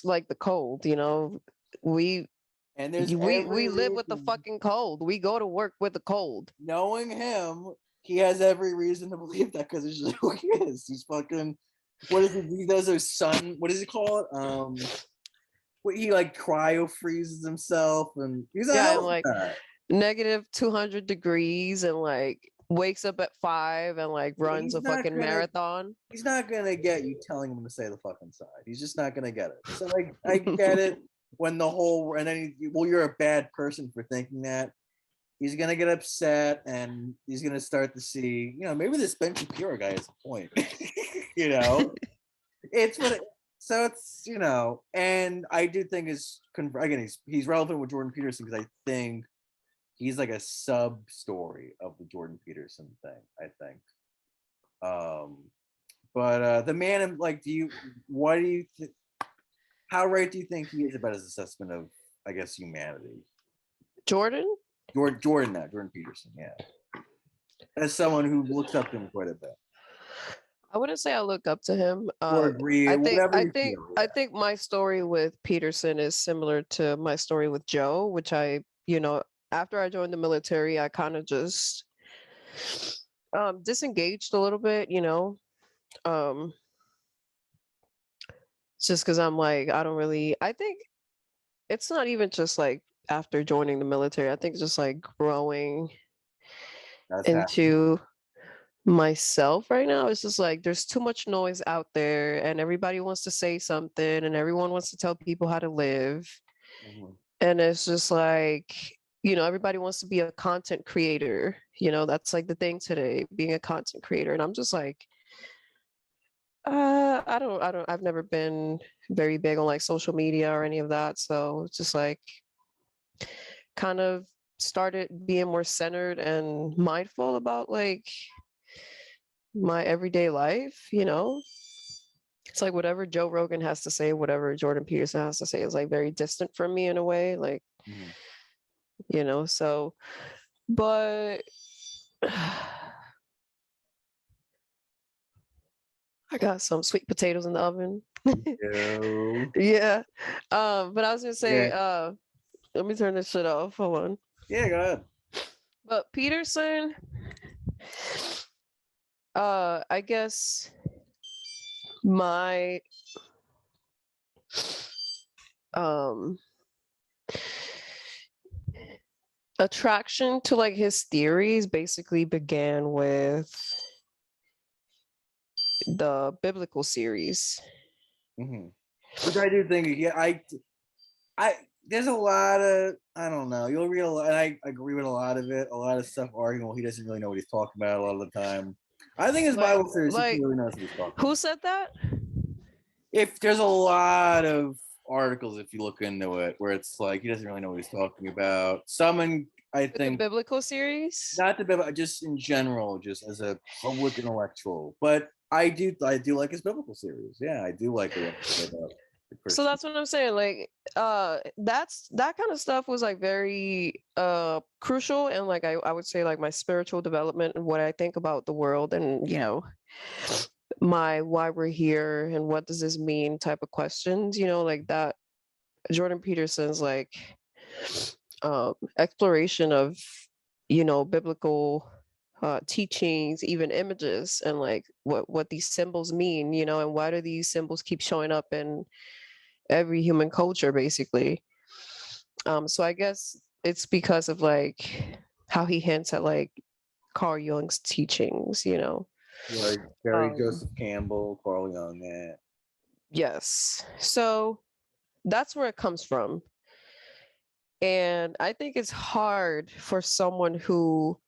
like the cold, you know. We And there's we every live with the reason, fucking cold. We go to work with the cold. knowing him, he has every reason to believe that because it's just who he is. He's fucking, what is it? He does a sun, what does he call it? What he like cryo freezes himself, and he's a Yeah, and health like nut. negative 200 degrees and like wakes up at 5 and like runs He's a not fucking gonna marathon. he's not gonna get you telling him to stay the fuck inside. He's just not gonna get it. So like I get it when the whole and then well, you're a bad person for thinking that. He's gonna get upset and he's gonna start to see, maybe this Ben Shapiro guy has a point. you know, it's what. So it's and I do think again he's relevant with Jordan Peterson because I think he's like a sub story of the Jordan Peterson thing. I think. But the man, like, how right do you think he is about his assessment of, I guess, humanity? Jordan? Jordan Peterson, yeah. As someone who looks up to him quite a bit. I wouldn't say I look up to him. Or agree, whatever you feel. Yeah. I think my story with Peterson is similar to my story with Joe, which after I joined the military, I kind of just disengaged a little bit, just because I'm like, I think it's not even just like after joining the military. I think it's just like growing into myself right now. It's just like there's too much noise out there and everybody wants to say something and everyone wants to tell people how to live. Mm-hmm. And it's just like, everybody wants to be a content creator. That's like the thing today, being a content creator. And I'm just like, I've never been very big on like social media or any of that. So it's just like kind of started being more centered and mindful about like my everyday life, It's like whatever Joe Rogan has to say, whatever Jordan Peterson has to say is like very distant from me in a way. Like, so, but I got some sweet potatoes in the oven. Yeah. But I was gonna say, let me turn this shit off. Hold on. Yeah, go ahead. But Peterson, I guess my attraction to like his theories basically began with the biblical series. Mm-hmm. Which I do think, I there's a lot of, I don't know, you'll read a lot, and I agree with a lot of it, a lot of stuff arguing, well, he doesn't really know what he's talking about a lot of the time. I think his Bible series, he really knows what he's talking about. Who said that? If there's a lot of articles, if you look into it, where it's like he doesn't really know what he's talking about. Someone, I think, the biblical series, not the biblical, just in general, just as a public intellectual. But I do like his biblical series. Yeah, I do like it. So that's what I'm saying. Like, that kind of stuff was like very crucial, and like I would say like my spiritual development and what I think about the world, and my why we're here and what does this mean type of questions. Like that. Jordan Peterson's like exploration of biblical teachings, even images, and like what these symbols mean, and why do these symbols keep showing up in every human culture basically. So I guess it's because of like how he hints at like Carl Jung's teachings, like Barry Joseph Campbell, Carl Jung. Yeah. Yes, so that's where it comes from. And I think it's hard for someone who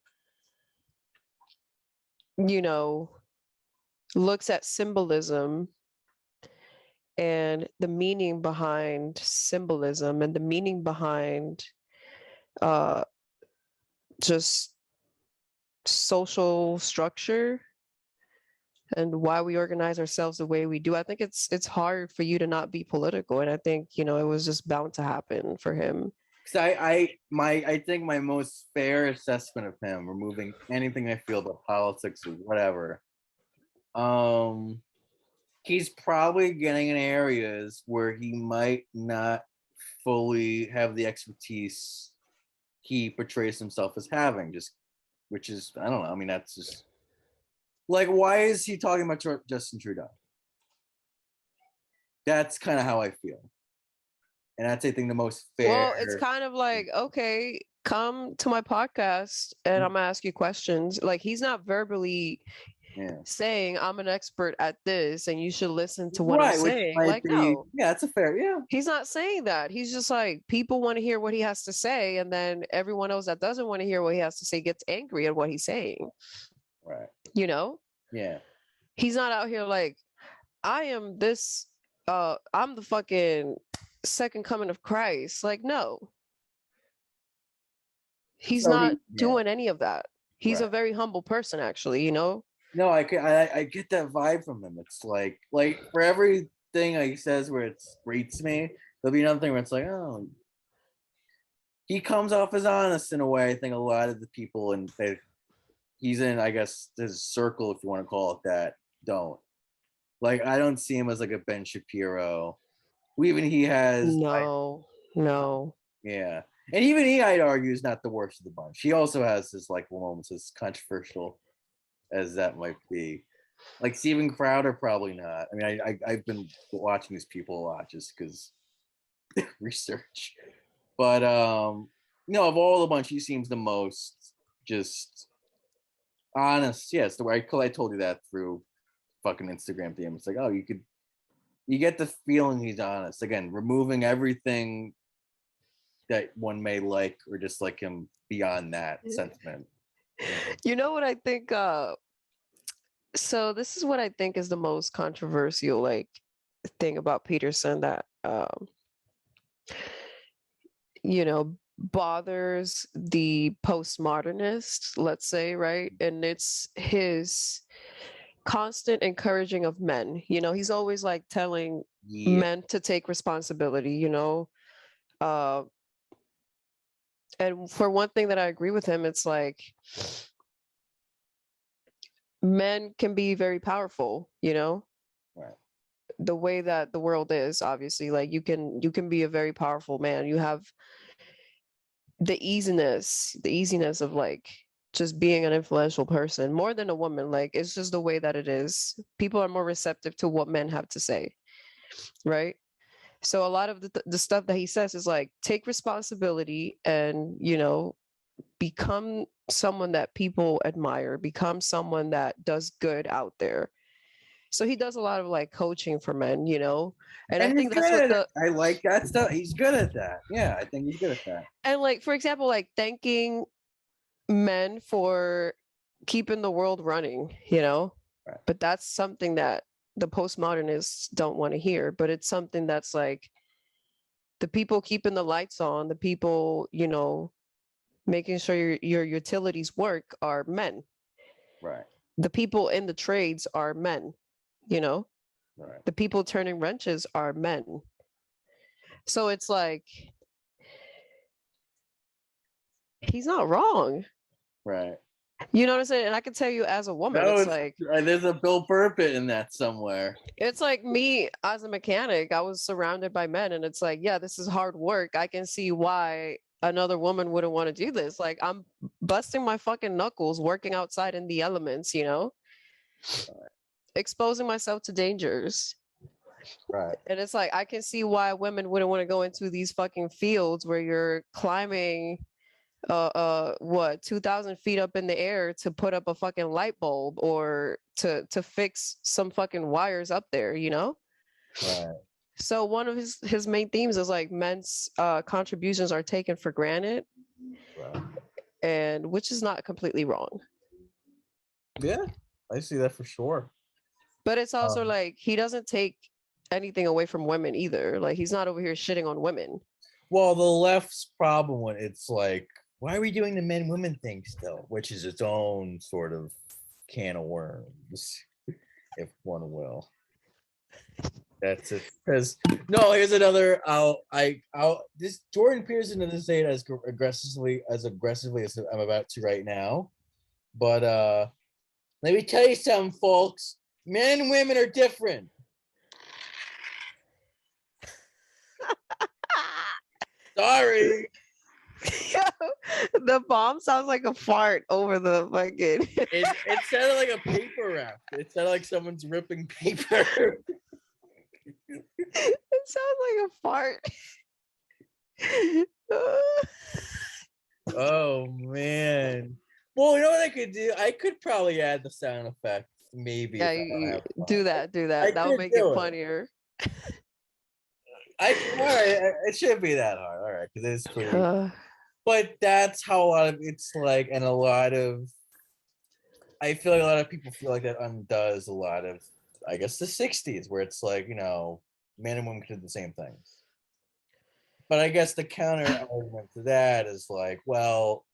you know, looks at symbolism and the meaning behind symbolism and the meaning behind uh, just social structure and why we organize ourselves the way we do. I think it's hard for you to not be political, and I think it was just bound to happen for him. Because I think my most fair assessment of him, removing anything I feel about politics or whatever, he's probably getting in areas where he might not fully have the expertise he portrays himself as having, just which is, I don't know. I mean, that's just like, why is he talking about Justin Trudeau? That's kind of how I feel. And that's, I think, the most fair. Well, it's kind of like, okay, come to my podcast and I'm gonna ask you questions. Like, he's not verbally saying I'm an expert at this and you should listen to what I'm saying. Like, no. Yeah, that's a fair, yeah. He's not saying that. He's just like, people want to hear what he has to say, and then everyone else that doesn't want to hear what he has to say gets angry at what he's saying. Right. Yeah. He's not out here like, I am this, I'm the fucking second coming of Christ. Like, no. He's not doing any of that. He's a very humble person, actually, No, I get that vibe from him. It's like for everything he says where it rates me, there'll be another thing where it's like, oh, he comes off as honest in a way. I think a lot of the people he's in, I guess, his circle, if you want to call it that, don't. Like, I don't see him as like a Ben Shapiro. Even he has no. Yeah. And even he, I'd argue, is not the worst of the bunch. He also has his like moments, as controversial as that might be. Like Steven Crowder, probably not. I mean, I've been watching these people a lot just because research. But of all the bunch, he seems the most just honest. Yes, the way I told you that through fucking Instagram DM. It's like, oh, you get the feeling he's honest. Again, removing everything that one may like or dislike him beyond that sentiment. You know what I think? So this is what I think is the most controversial thing about Peterson that bothers the postmodernist, let's say, right? And it's his constant encouraging of men. He's always like telling men to take responsibility, and for one thing that I agree with him, it's like men can be very powerful, Right. The way that the world is, obviously, like you can be a very powerful man. You have the easiness of like just being an influential person more than a woman. Like, it's just the way that it is. People are more receptive to what men have to say, right? So a lot of the stuff that he says is like, take responsibility and, become someone that people admire, become someone that does good out there. So he does a lot of like coaching for men, and I think that's what I like that stuff. He's good at that. Yeah, I think he's good at that. And like, for example, like thanking men for keeping the world running, Right. But that's something that the postmodernists don't want to hear. But it's something that's like the people keeping the lights on, the people, making sure your utilities work are men. Right. The people in the trades are men, Right. The people turning wrenches are men. So it's like, he's not wrong. Right. You know what I'm saying? And I can tell you as a woman, it's like, there's a Bill Burr bit in that somewhere. It's like me as a mechanic, I was surrounded by men, and it's like, yeah, this is hard work. I can see why another woman wouldn't want to do this. Like, I'm busting my fucking knuckles working outside in the elements, exposing myself to dangers. Right. And it's like, I can see why women wouldn't want to go into these fucking fields where you're climbing 2,000 feet up in the air to put up a fucking light bulb or to fix some fucking wires up there, Right. So one of his main themes is like men's contributions are taken for granted. Right. And which is not completely wrong. Yeah. I see that for sure. But it's also Um, like he doesn't take anything away from women either. Like he's not over here shitting on women. well, the left's problem when it's like, why are we doing the men women thing still? Which is its own sort of can of worms, if one will. That's it. Because no, here's another. I'll this Jordan Peterson doesn't say it as aggressively as I'm about to right now. But let me tell you something, folks. Men and women are different. Sorry. The bomb sounds like a fart over the fucking. It sounded like a paper wrap. It sounded like someone's ripping paper. It sounds like a fart. Oh man. Well, you know what I could do? I could probably add the sound effect. Maybe Yeah, if I don't have fun. do that. I That'll could make it do it. funnier. All right. It shouldn't be that hard. All right, because it's pretty. Uh, But that's how a lot of it's like, and a lot of. I feel like a lot of people feel like that undoes a lot of, I guess, the '60s, where it's like, men and women could do the same things. But I guess the counter argument to that is like, well,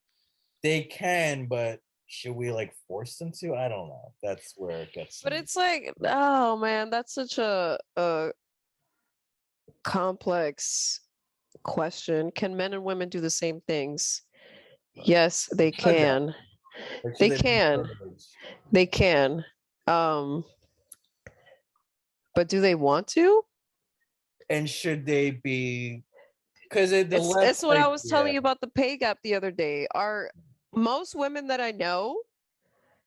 they can, but should we like force them to? I don't know. That's where it gets. but it's like, oh man, that's such a complex question. Can men and women do the same things? Yes, they can. They can. They can. But do they want to? And should they be? Because the left. It's what I was telling you about the pay gap the other day. Are most women that I know,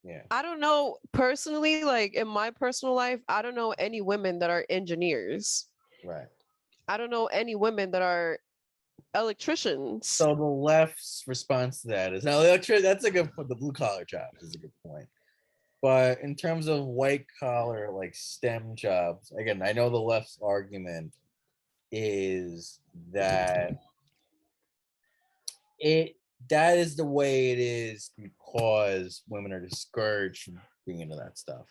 Yeah. I don't know personally, like in my personal life, I don't know any women that are engineers. Right. I don't know any women that are electricians. So the left's response to that is now that's a good point. The blue collar jobs is a good point. But in terms of white collar, like STEM jobs, again, I know the left's argument is that that is the way it is because women are discouraged from being into that stuff.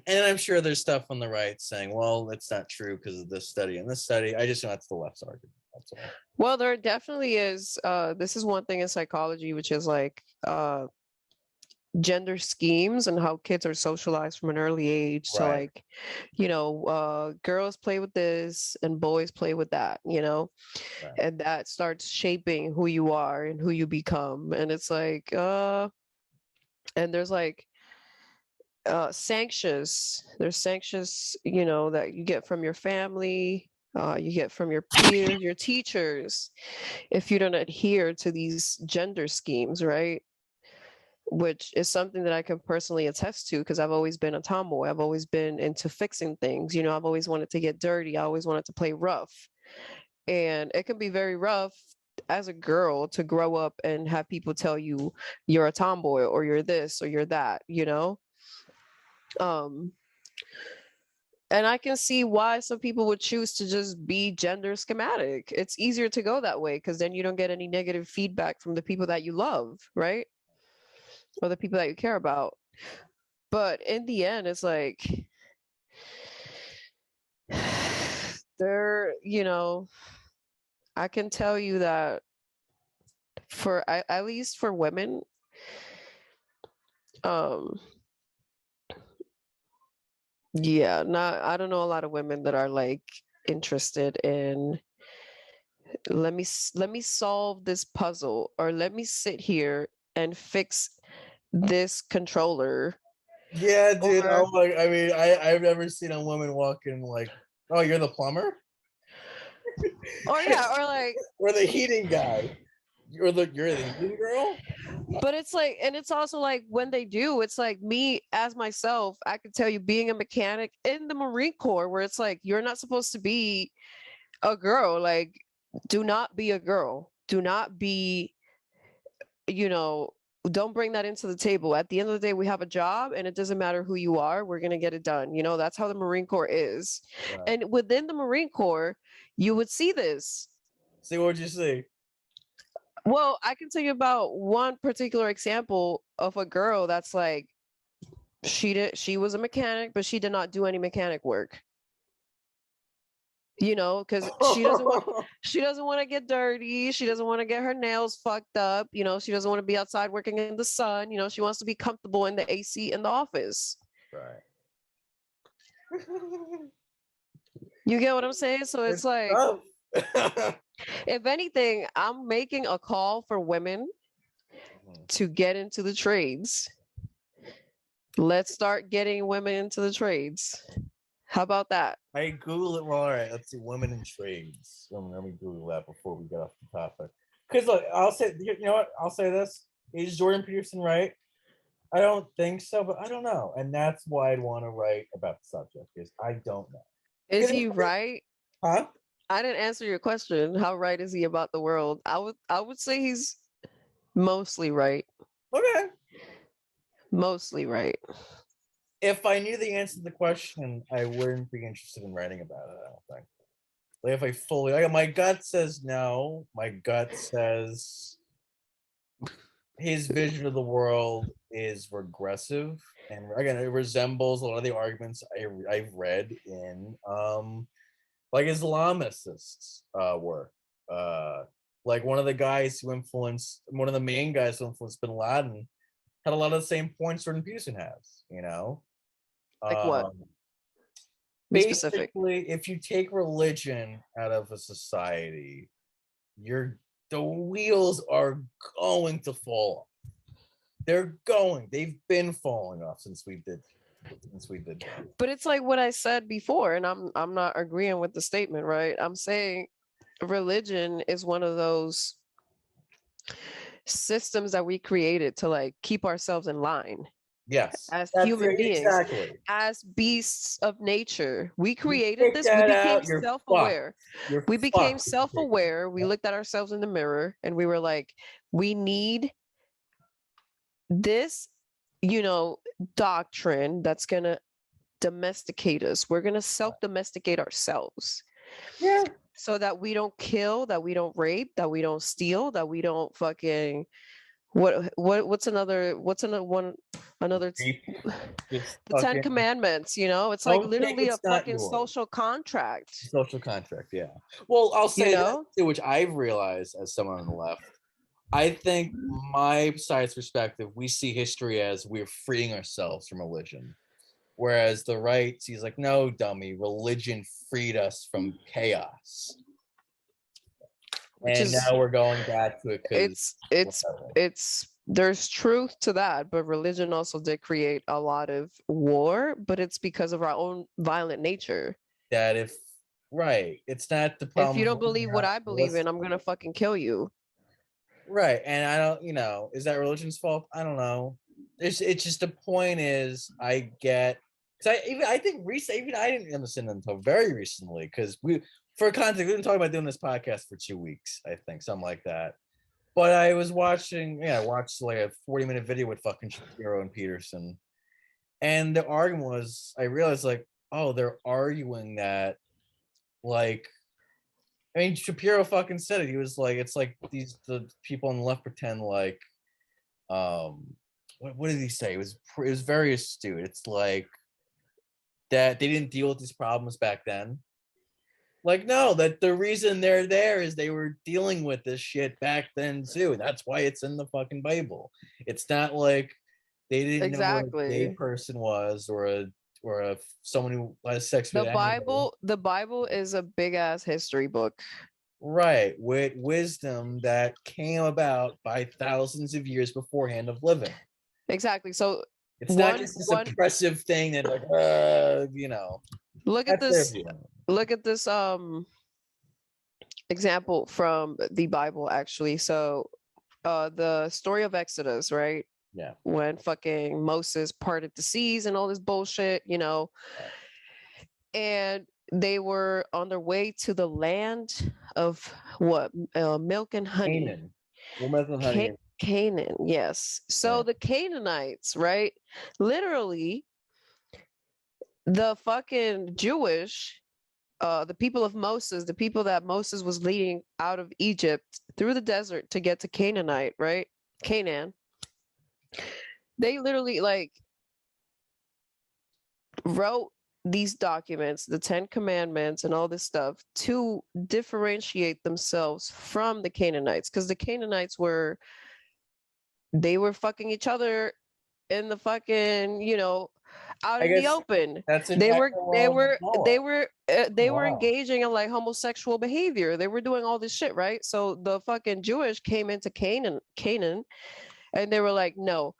And I'm sure there's stuff on the right saying, well, that's not true because of this study and this study. I just know that's the left's argument. That's all. Well, there definitely is. This is one thing in psychology, which is like gender schemes and how kids are socialized from an early age. So Right. like, girls play with this and boys play with that, Right. and that starts shaping who you are and who you become. And it's like, and there's like sanctions. There's sanctions, that you get from your family, you get from your peers, your teachers, if you don't adhere to these gender schemes, right? Which is something that I can personally attest to because I've always been a tomboy. I've always been into fixing things. I've always wanted to get dirty. I always wanted to play rough. And it can be very rough as a girl to grow up and have people tell you you're a tomboy or you're this or you're that, and I can see why some people would choose to just be gender schematic. It's easier to go that way because then you don't get any negative feedback from the people that you love, right? Or the people that you care about. But in the end, it's like I can tell you that at least for women, yeah, I don't know a lot of women that are like interested in let me solve this puzzle, or let me sit here and fix this controller. Yeah, dude. I've never seen a woman walk in like, oh, you're the plumber? Or yeah, or like, or the heating guy. You're the heating girl? But it's like, and it's also like when they do, it's like me as myself, I could tell you being a mechanic in the Marine Corps, where it's like, you're not supposed to be a girl. Like, do not be a girl. Do not be, don't bring that into the table. At the end of the day, we have a job and it doesn't matter who you are. We're going to get it done. That's how the Marine Corps is. Right. And within the Marine Corps, you would see this. See, what'd you see? Well, I can tell you about one particular example of a girl that's like, She was a mechanic, but she did not do any mechanic work. You know, because she doesn't want to get dirty. She doesn't want to get her nails fucked up. You know, she doesn't want to be outside working in the sun. You know, she wants to be comfortable in the AC in the office. Right. You get what I'm saying? So it's like, tough. if anything, I'm making a call for women to get into the trades. Let's start getting women into the trades. How about that? I Google it. Well, all right. Let's see. Women in trades. Let me Google that before we get off the topic. Because look, I'll say, you know what? I'll say this: is Jordan Peterson right? I don't think so, but I don't know, and that's why I'd want to write about the subject. Is I don't know. Is he right? Huh? I didn't answer your question. How right is he about the world? I would say he's mostly right. Okay. Mostly right. If I knew the answer to the question, I wouldn't be interested in writing about it. I don't think. Like if I fully, like my gut says no. My gut says his vision of the world is regressive, and again, it resembles a lot of the arguments I've read in like Islamicists work. Like one of the main guys who influenced Bin Laden had a lot of the same points Jordan Peterson has. You know, Like what? Be specific. basically, if you take religion out of a society, the wheels are going to fall off. They've been falling off since we did that. But it's like what I said before, and I'm not agreeing with the statement, right? I'm saying religion is one of those systems that we created to like keep ourselves in line. Yes, As that's human beings, exactly. as beasts of nature. We You created take this. We that became out, you're self-aware. fucked. We became fucked. self-aware. We looked at ourselves in the mirror and we were like, we need this, you know, doctrine that's going to domesticate us. We're going to self-domesticate ourselves. Yeah. So that we don't kill, that we don't rape, that we don't steal, that we don't fucking what's another one another the 10 commandments, you know? It's like literally a fucking social contract. Social contract, yeah. Well, I'll say that too, which I've realized as someone on the left. I think my side's perspective, we see history as we're freeing ourselves from religion. Whereas the right sees like, no, dummy, religion freed us from chaos. And now we're going back to it because it's there's truth to that, but religion also did create a lot of war, but it's because of our own violent nature. That it's not the problem. If you don't believe what I believe in, I'm gonna fucking kill you. Right, and I don't, is that religion's fault? I don't know. It's just the point is, I get. I think recently, even I didn't understand until very recently, because for context, we've been talking about doing this podcast for 2 weeks, I think, something like that. But I was watching, I watched like a 40-minute video with fucking Shapiro and Peterson. And the argument was, I realized like, oh, they're arguing that, like, I mean, Shapiro fucking said it. He was like, it's like the people on the left pretend like, what did he say? It was very astute. It's like that they didn't deal with these problems back then. Like, no, that the reason they're there is they were dealing with this shit back then too. That's why it's in the fucking Bible. It's not like they didn't know what a gay person was or a someone who has sex with the Bible is a big ass history book, right, with wisdom that came about by thousands of years beforehand of living. Exactly. So it's not just this oppressive thing that like look at this example from the Bible, actually. So the story of Exodus, right? Yeah. When fucking Moses parted the seas and all this bullshit, and they were on their way to the land of what? Milk and honey. Canaan. Well, milk and honey. Canaan, yes. So the Canaanites, right? Literally, the fucking Jewish, the people of Moses, the people that Moses was leading out of Egypt through the desert to get to Canaan, they literally wrote these documents, the 10 Commandments and all this stuff, to differentiate themselves from the Canaanites, because the Canaanites were fucking each other in the fucking, out I in the guess open. that's in They fact were the they world of were they Noah. were Oh, they were wow. engaging in like homosexual behavior. They were doing all this shit, right? So the fucking Jewish came into Canaan, and they were like, no,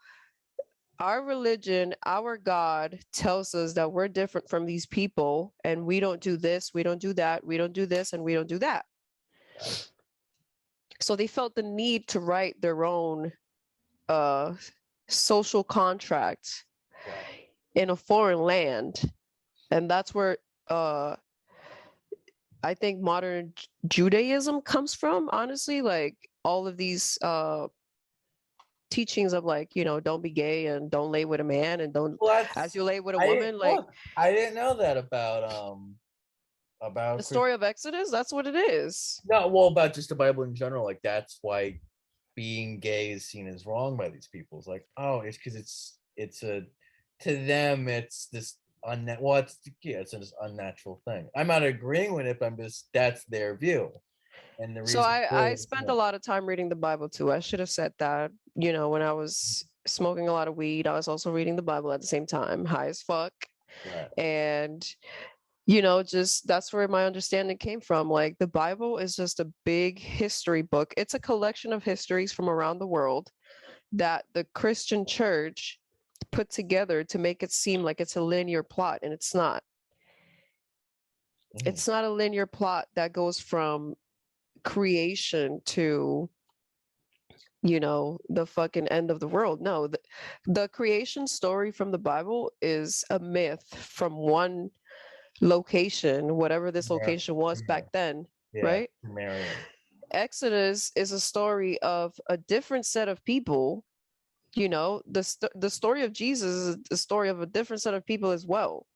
our religion, our God tells us that we're different from these people, and we don't do this, we don't do that, we don't do this, and we don't do that. So they felt the need to write their own social contract in a foreign land. And that's where I think modern Judaism comes from, honestly. Like all of these teachings of like, don't be gay and don't lay with a man and don't as you lay with a woman. Like I didn't know that about the story of Exodus, that's what it is. no, well, about just the Bible in general. Like that's why being gay is seen as wrong by these people. It's like, oh, it's because it's a to them it's this it's an unnatural thing. I'm not agreeing with it, but I'm just that's their view. And the So reason I spent a lot of time reading the Bible too. I should have said that. When I was smoking a lot of weed, I was also reading the Bible at the same time, high as fuck. right. And just that's where my understanding came from. Like the Bible is just a big history book. It's a collection of histories from around the world that the Christian church put together to make it seem like it's a linear plot, and it's not. It's not a linear plot that goes from creation to the fucking end of the world. No, the creation story from the Bible is a myth from one location, whatever this location was back then, right? Marion. Exodus is a story of a different set of people. The story of Jesus is the story of a different set of people as well,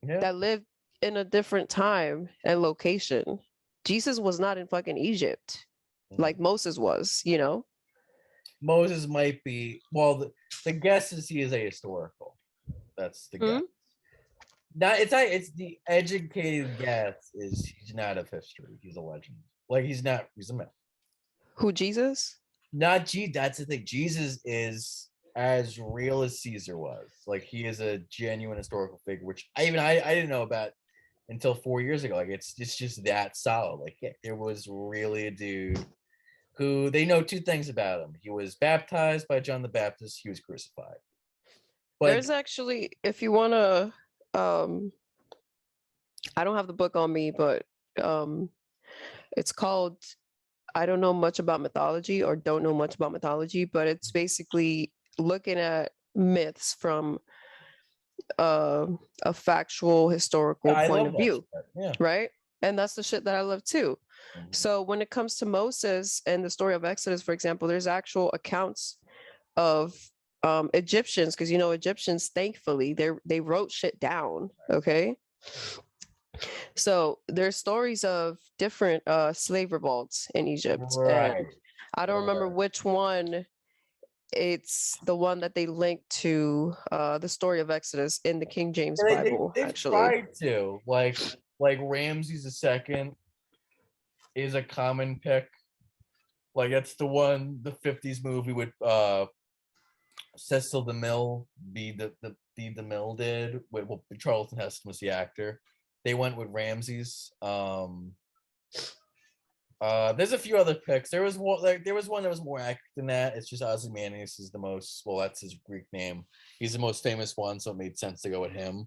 that lived in a different time and location. Jesus was not in fucking Egypt like Moses was, Moses might be, well, the guess is he is ahistorical. That's the guess. It's the educated guess is he's not of history. He's a legend. Like he's a myth. Who, Jesus? That's the thing. Jesus is as real as Caesar was. Like he is a genuine historical figure, which I didn't know about until 4 years ago. Like it's just that solid. Like there was really a dude who they know two things about him. He was baptized by John the Baptist. He was crucified. But there's actually, if you want to, I don't have the book on me, but it's called I don't know much about mythology or don't know much about mythology, but it's basically looking at myths from a factual historical point of view, right? And that's the shit that I love too. So when it comes to Moses and the story of Exodus, for example, there's actual accounts of Egyptians, because Egyptians, thankfully, they wrote shit down. Okay. So there's stories of different slave revolts in Egypt. right. And I don't remember which one. It's the one that they linked to the story of Exodus in the King James Bible. They actually tried to like Ramses II is a common pick. Like that's the one the 50s movie with Cecil DeMille, DeMille did with Charlton Heston was the actor. They went with Ramses. There's a few other picks. There was one that was more accurate than that. It's just Ozymandias is the most, well, that's his Greek name. He's the most famous one, so it made sense to go with him.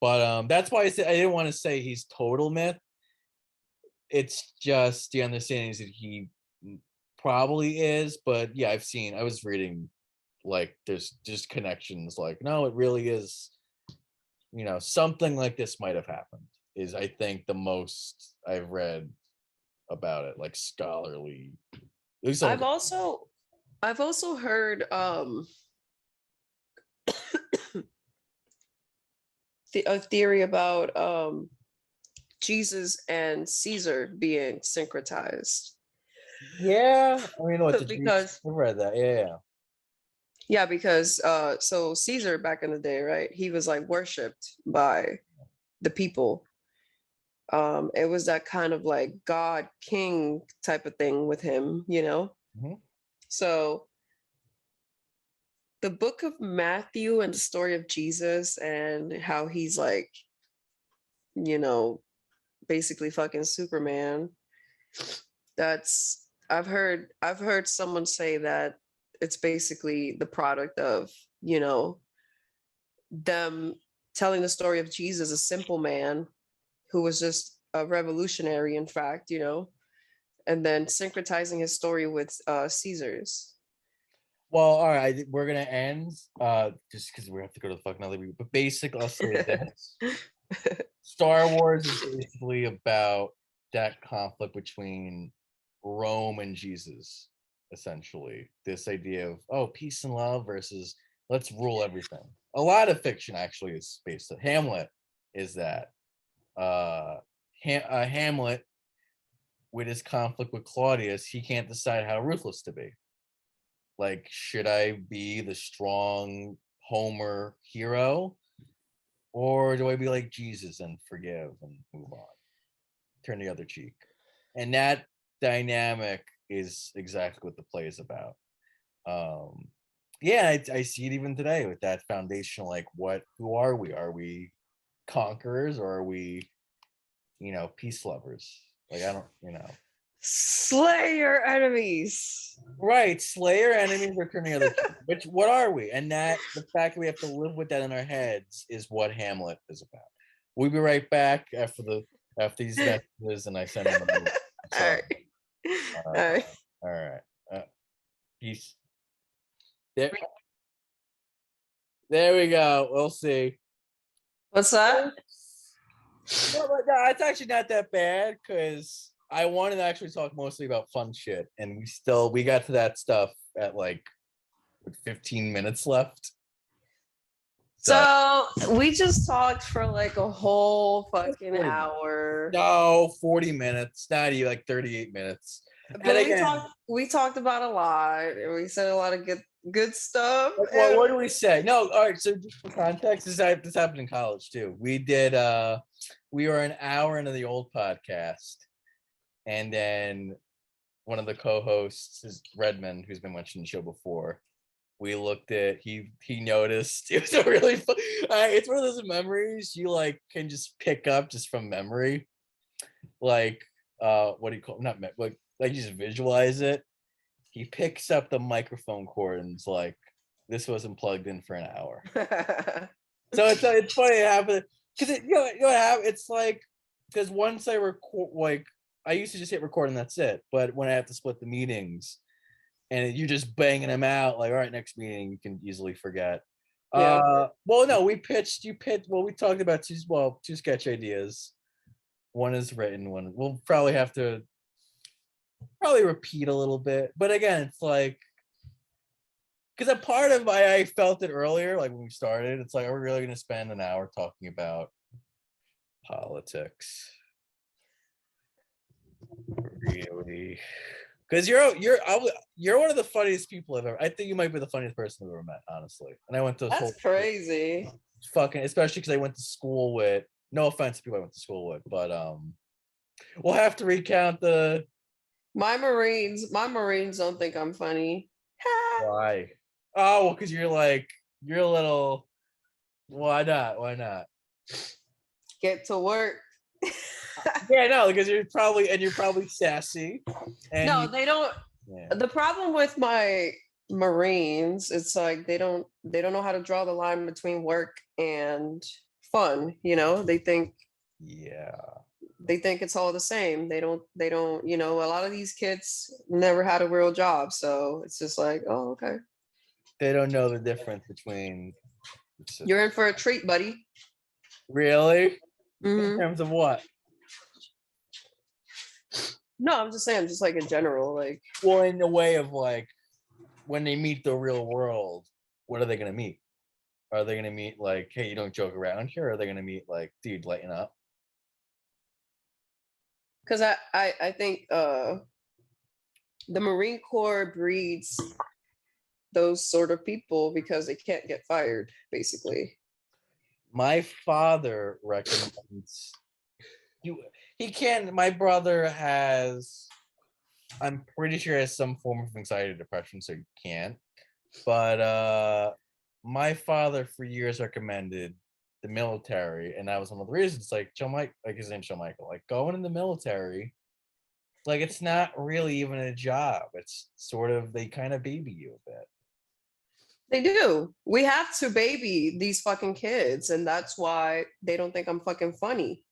But that's why I said I didn't want to say he's total myth. It's just the understanding is that he probably is. But yeah, I was reading like there's just connections. Like no, it really is. Something like this might have happened. Is I think the most I've read about it, like scholarly. I've also heard a theory about Jesus and Caesar being syncretized. Yeah, I mean, because I read that. Yeah. Yeah, because so Caesar back in the day, right? He was like worshipped by the people. It was that kind of like God king type of thing with him, you know? Mhm. So the book of Matthew and the story of Jesus and how he's like, you know, basically fucking Superman. That's I've heard someone say that it's basically the product of, you know, them telling the story of Jesus, a simple man who was just a revolutionary, in fact, you know, and then syncretizing his story with Caesar's. Well, all right, we're gonna end just because we have to go to the fucking other week. But basically, I'll say this: Star Wars is basically about that conflict between Rome and Jesus, essentially. This idea of peace and love versus let's rule everything. A lot of fiction actually is based on Hamlet. Is that Hamlet with his conflict with Claudius? He can't decide how ruthless to be. Like, should I be the strong Homer hero, or do I be like Jesus and forgive and move on, turn the other cheek? And that dynamic is exactly what the play is about. Yeah, I see it even today with that foundational, like, who are we? Are we conquerors, or are we, peace lovers? Like, I don't, Slay your enemies. right, slayer enemies or turning other cheek. Which, what are we? And that the fact that we have to live with that in our heads is what Hamlet is about. We'll be right back after these messages, and I send them. All Sorry. right. All right. All right. Peace. There, there we go. We'll see. What's that? No, it's actually not that bad because I wanted to actually talk mostly about fun shit, and we got to that stuff at like 15 minutes left. So we just talked for like a whole fucking hour. No, 40 minutes, not even like 38 minutes. But we talked about a lot, and we said a lot of good stuff. What do we say? No, all right. So just for context, this happened in college too. We were an hour into the old podcast, and then one of the co-hosts is Redmond, who's been watching the show before. We looked at he noticed it was a really fun, it's one of those memories you like can just pick up just from memory, like what do you call not like you just visualize it. He picks up the microphone cord and it's like, this wasn't plugged in for an hour. So it's funny it happened because it's like, because once I record, like I used to just hit record and that's it, but when I have to split the meetings and you're just banging them out, like, all right, next meeting, you can easily forget. Yeah. Well, no, we talked about two sketch ideas. One is written, one we'll probably have to repeat a little bit. But again, it's like, because a part of why I felt it earlier, like when we started, it's like, are we really going to spend an hour talking about politics? Really? Because you're one of the funniest people I've ever. I think you might be the funniest person I've ever met, honestly. And I went to That's crazy. Fucking, especially because I went to school with. No offense to people I went to school with, but we'll have to recount my Marines don't think I'm funny. why. Oh, well, because you're a little. Why not? Get to work. Yeah, no, because you're probably sassy. And no, they don't. Yeah. The problem with my Marines, it's like they don't know how to draw the line between work and fun. You know, they think it's all the same. They don't. You know, a lot of these kids never had a real job, so it's just like, oh, okay. They don't know the difference between. You're in for a treat, buddy. Really? Mm-hmm. In terms of what? No, I'm just saying, just like in general, like. Well, in the way of like, when they meet the real world, what are they gonna meet? Are they gonna meet like, hey, you don't joke around here? Or are they gonna meet like, dude, lighten up? Because I think the Marine Corps breeds those sort of people because they can't get fired, basically. My father recommends he can. My brother has, I'm pretty sure, has some form of anxiety or depression, so he can't. But my father for years recommended the military, and that was one of the reasons. Like Joe Mike, like his name's Joe Michael, like going in the military, like it's not really even a job. It's sort of, they kind of baby you a bit. They do. We have to baby these fucking kids, and that's why they don't think I'm fucking funny.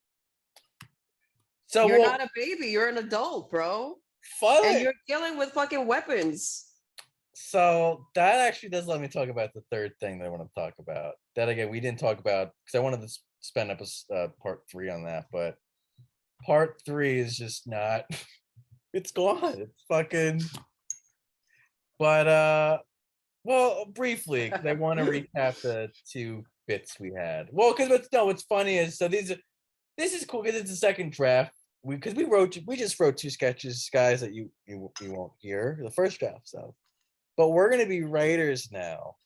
So You're not a baby, you're an adult, bro. And you're dealing with fucking weapons. So that actually does let me talk about the third thing that I want to talk about. That again, we didn't talk about because I wanted to spend part 3 on that, but part 3 is just not. It's gone. It's fucking. But well, briefly, because I want to recap the 2 bits we had. Well, because what's funny is, so this is cool because it's the second draft. We just wrote 2 sketches, guys, that you won't hear the first draft stuff. But we're gonna be writers now,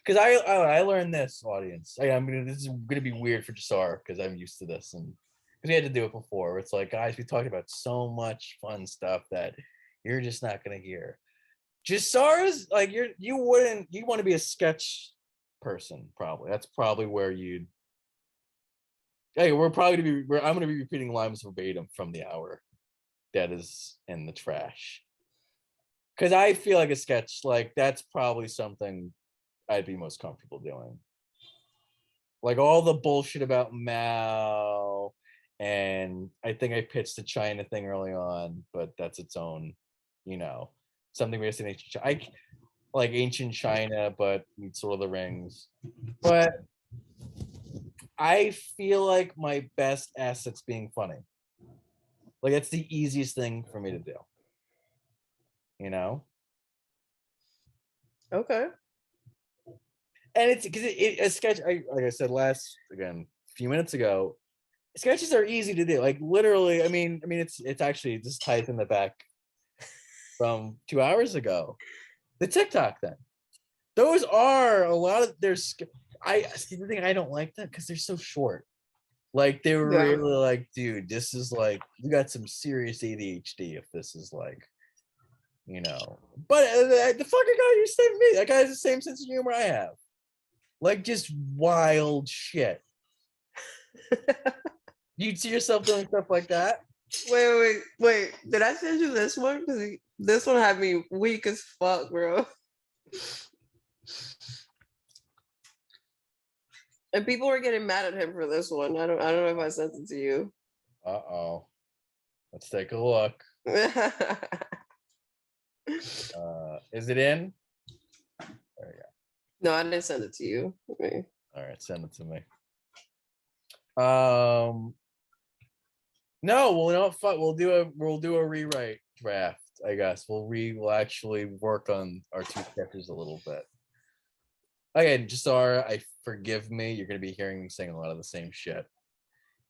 because I learned this, audience. This is gonna be weird for Jasar because I'm used to this, and because we had to do it before. It's like, guys, we talked about so much fun stuff that you're just not gonna hear. Jasar's like, you want to be a sketch person, probably. That's probably where you'd. Hey, I'm gonna be repeating lines verbatim from the hour that is in the trash. Because I feel like a sketch, like that's probably something I'd be most comfortable doing. Like all the bullshit about Mao, and I think I pitched the China thing early on, but that's its own, something based in ancient China, but meets Lord of the Rings. But I feel like my best asset's being funny. Like that's the easiest thing for me to do. Okay. And it's because a sketch, like I said a few minutes ago, sketches are easy to do. Like literally, I mean, it's actually just ties in the back from 2 hours ago. The TikTok thing. Those are a lot of I see the thing, I don't like that because they're so short. Like they were really like, dude, this is like, you got some serious ADHD if this is like, But the fucking guy you sent me, that guy has the same sense of humor I have. Like just wild shit. You'd see yourself doing stuff like that? Wait. Did I send you this one? Because this one had me weak as fuck, bro. And people were getting mad at him for this one. I don't know if I sent it to you. Uh-oh. Let's take a look. Is it in? There we go. No, I didn't send it to you. Okay. All right, send it to me. No, we'll do a rewrite draft, I guess. We'll actually work on our 2 sketches a little bit. Again, Jasara, forgive me. You're gonna be hearing me saying a lot of the same shit.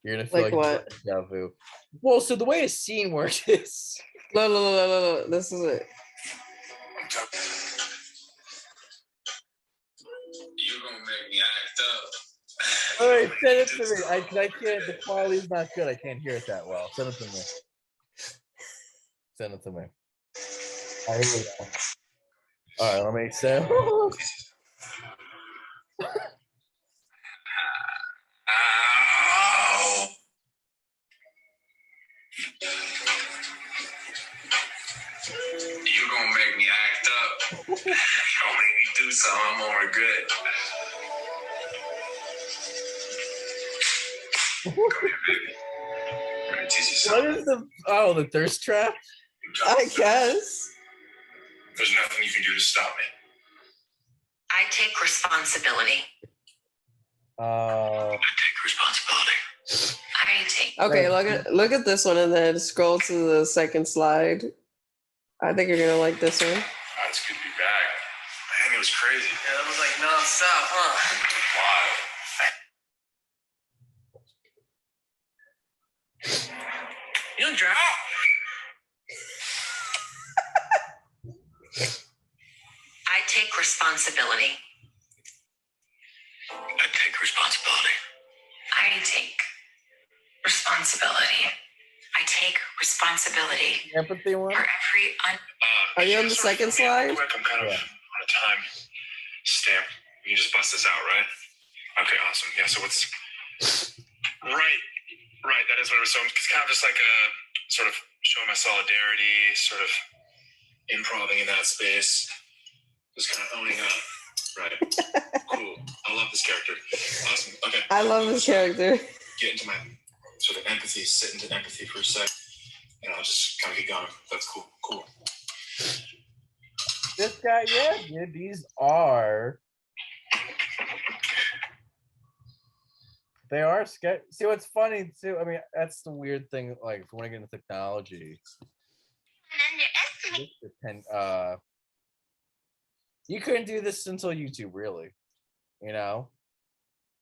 You're gonna feel like what? Deja vu. Well, so the way a scene works is. No. This is it. You're gonna make me act up. All right, send it to me. I can't. The quality's not good. I can't hear it that well. Send it to me. Send it to me. All right, let me send. You're gonna make me act up. You're gonna make me do something I'm gonna regret. Come here, baby. I'm gonna teach you something. What is the thirst trap? I guess. There's nothing you can do to stop me. I take responsibility. I take responsibility. I take. Okay, look at this one and then scroll to the second slide. I think you're gonna like this one. Oh, it's good to be back. Man, it was crazy. Yeah, it was like nonstop, huh? Wow. You drop. I take responsibility. I take responsibility. I take responsibility. I take responsibility Empathy one. for every Are you on the sorry, second for me, real slide? quick, I'm kind of Yeah. on a time stamp. You can just bust this out, right? Okay, awesome. Yeah, so what's right, that is what it was. So it's kind of just like a sort of showing my solidarity, sort of improving in that space, just kind of owning up. Right. Cool. I love this character. Awesome. Okay. I love this character. Get into my sort of empathy, sit into empathy for a sec, and I'll just kind of get going. That's cool. Cool. This guy, yeah, dude, these are. They are sketch. See, what's funny too? I mean, that's the weird thing. Like, if you want to get into technology, you couldn't do this until YouTube, really. You know,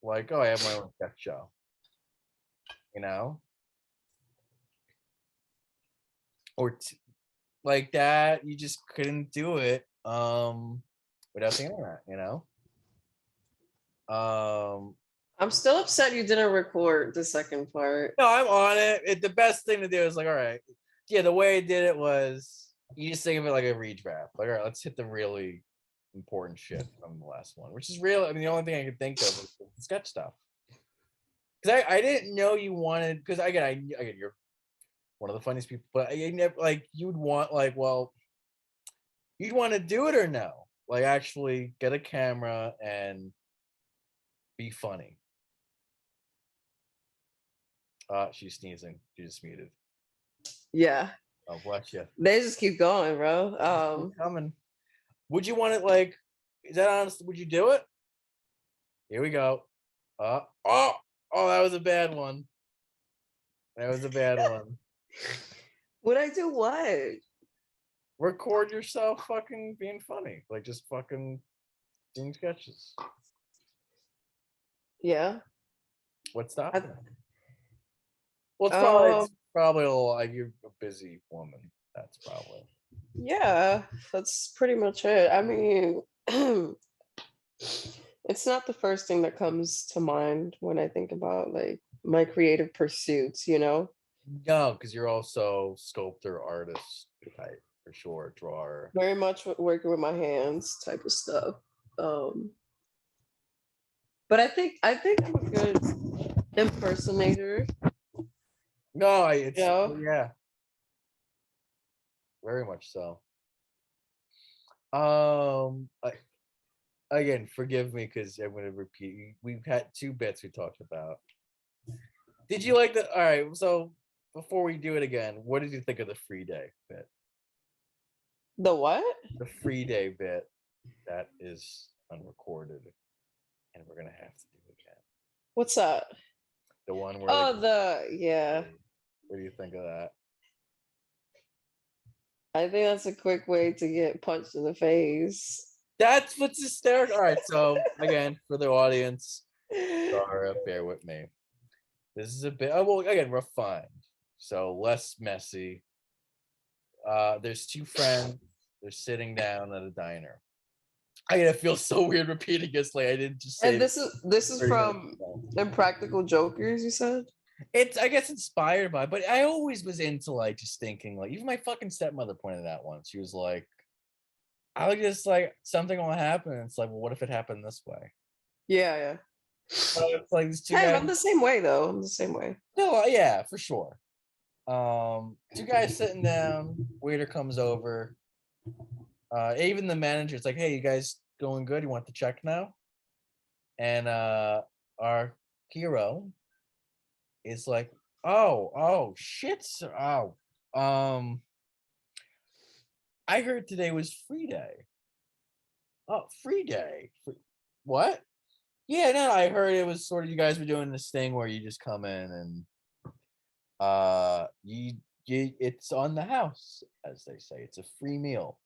like, oh, I have my own sketch show. You know, or like that. You just couldn't do it without the internet. You know. I'm still upset you didn't record the second part. No, I'm on it. The best thing to do is like, all right, yeah. The way I did it was you just think of it like a redraft. Like, all right, let's hit the really important shit from the last one, which is real. I mean, the only thing I could think of is the sketch stuff. Because I didn't know you wanted. Because again, you're one of the funniest people, but I never like you'd want like, well, you'd want to do it or no? Like, actually get a camera and be funny. She's sneezing. She just muted. Yeah. Oh, bless you. They just keep going, bro. Coming. Would you want it like? Is that honest? Would you do it? Here we go. Oh, that was a bad one. That was a bad one. Would I do what? Record yourself fucking being funny, like just fucking doing sketches. Yeah. What's that? Well, it's probably a little, like, you're a busy woman. That's probably. Yeah, that's pretty much it. I mean, it's not the first thing that comes to mind when I think about like my creative pursuits, you know? No, because you're also sculptor, artist type for sure, drawer. Very much working with my hands type of stuff. But I think I'm a good impersonator. No, it's Yeah. yeah, very much so. Again, forgive me because I'm going to repeat. We've had two bits we talked about. Did you like the? All right, so before we do it again, what did you think of the free day bit? The what? The free day bit that is unrecorded, and we're gonna have to do again. What's that? The one where. Yeah. What do you think of that? I think that's a quick way to get punched in the face. That's what's hysterical. All right, so again, for the audience, Dara, bear with me. This is a bit. Oh, well, again, refined, so less messy. There's two friends. They're sitting down at a diner. I feel so weird repeating this. Like I didn't just say. And this is from Impractical Jokers, you said? It's, I guess, inspired by, but I always was into like just thinking, like, even my fucking stepmother pointed out once. She was like, I was just like, something will happen. It's like, well, what if it happened this way? Yeah. So it's like these two Hey, guys. I'm the same way though. I'm the same way. No, yeah, for sure. Two guys sitting down, waiter comes over. Even the manager's like, hey, you guys going good? You want the check now? And our hero is like, oh shit, sir. I heard today was free day. Oh, free day. What? Yeah, no, I heard it was sort of, you guys were doing this thing where you just come in and you it's on the house, as they say. It's a free meal.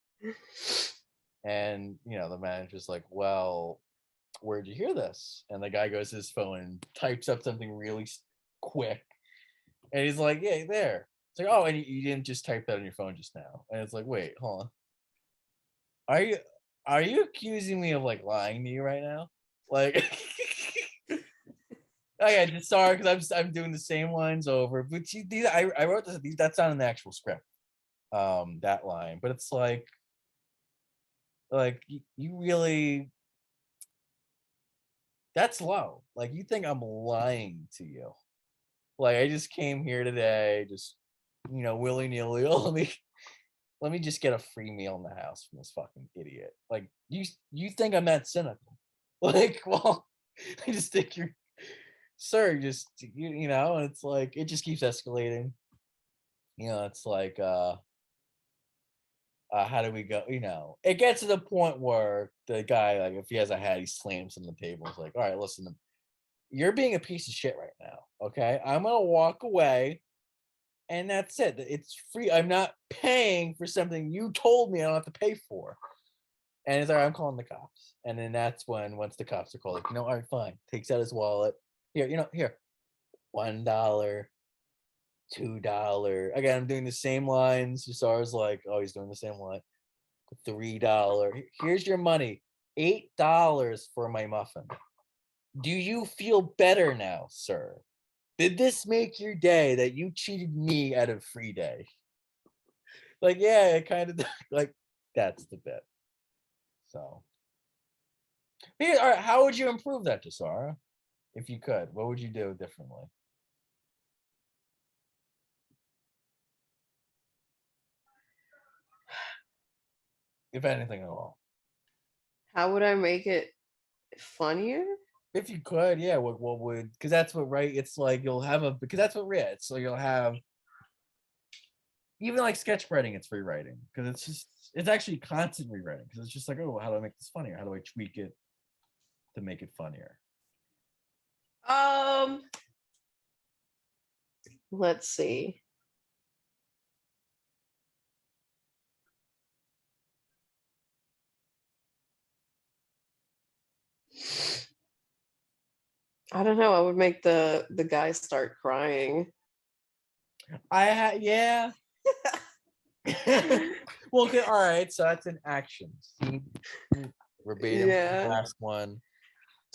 And the manager's like, well, where'd you hear this? And the guy goes to his phone and types up something really quick. And he's like, yeah, there. It's like, oh, and you didn't just type that on your phone just now. And it's like, wait, hold on. Are you accusing me of like lying to you right now? Like, okay, just sorry because I'm doing the same lines over. But I wrote this. That's not in the actual script. That line, but it's like you really. That's low. Like you think I'm lying to you? Like I just came here today, just willy nilly. Oh, let me just get a free meal in the house from this fucking idiot. Like you think I'm that cynical? Like, well, I just think you're, sir. Just and it's like it just keeps escalating. It's like how do we go? It gets to the point where the guy, like, if he has a hat, he slams on the table. It's like, all right, listen, you're being a piece of shit right now. Okay, I'm gonna walk away. And that's it. It's free. I'm not paying for something you told me I don't have to pay for. And it's all right, I'm calling the cops. And then that's when, once the cops are called, like, all right, fine. Takes out his wallet. Here, $1, $2. Again, I'm doing the same lines. Jasar's like, oh, he's doing the same line. $3. Here's your money. $8 for my muffin. Do you feel better now, sir? Did this make your day that you cheated me at a free day? Like, yeah, it kind of like that's the bit. So, yeah, all right, how would you improve that, Jasara? If you could, what would you do differently? If anything at all. How would I make it funnier? If you could, yeah, what would, because that's what, right? It's like you'll have because that's what so you'll have, even like sketch writing, it's rewriting, because it's actually constant rewriting, because it's just like, oh, how do I make this funnier? How do I tweak it to make it funnier? Let's see. I don't know. I would make the guy start crying. Yeah. Well, okay, all right. So that's an action. Verbatim. Yeah. Last one.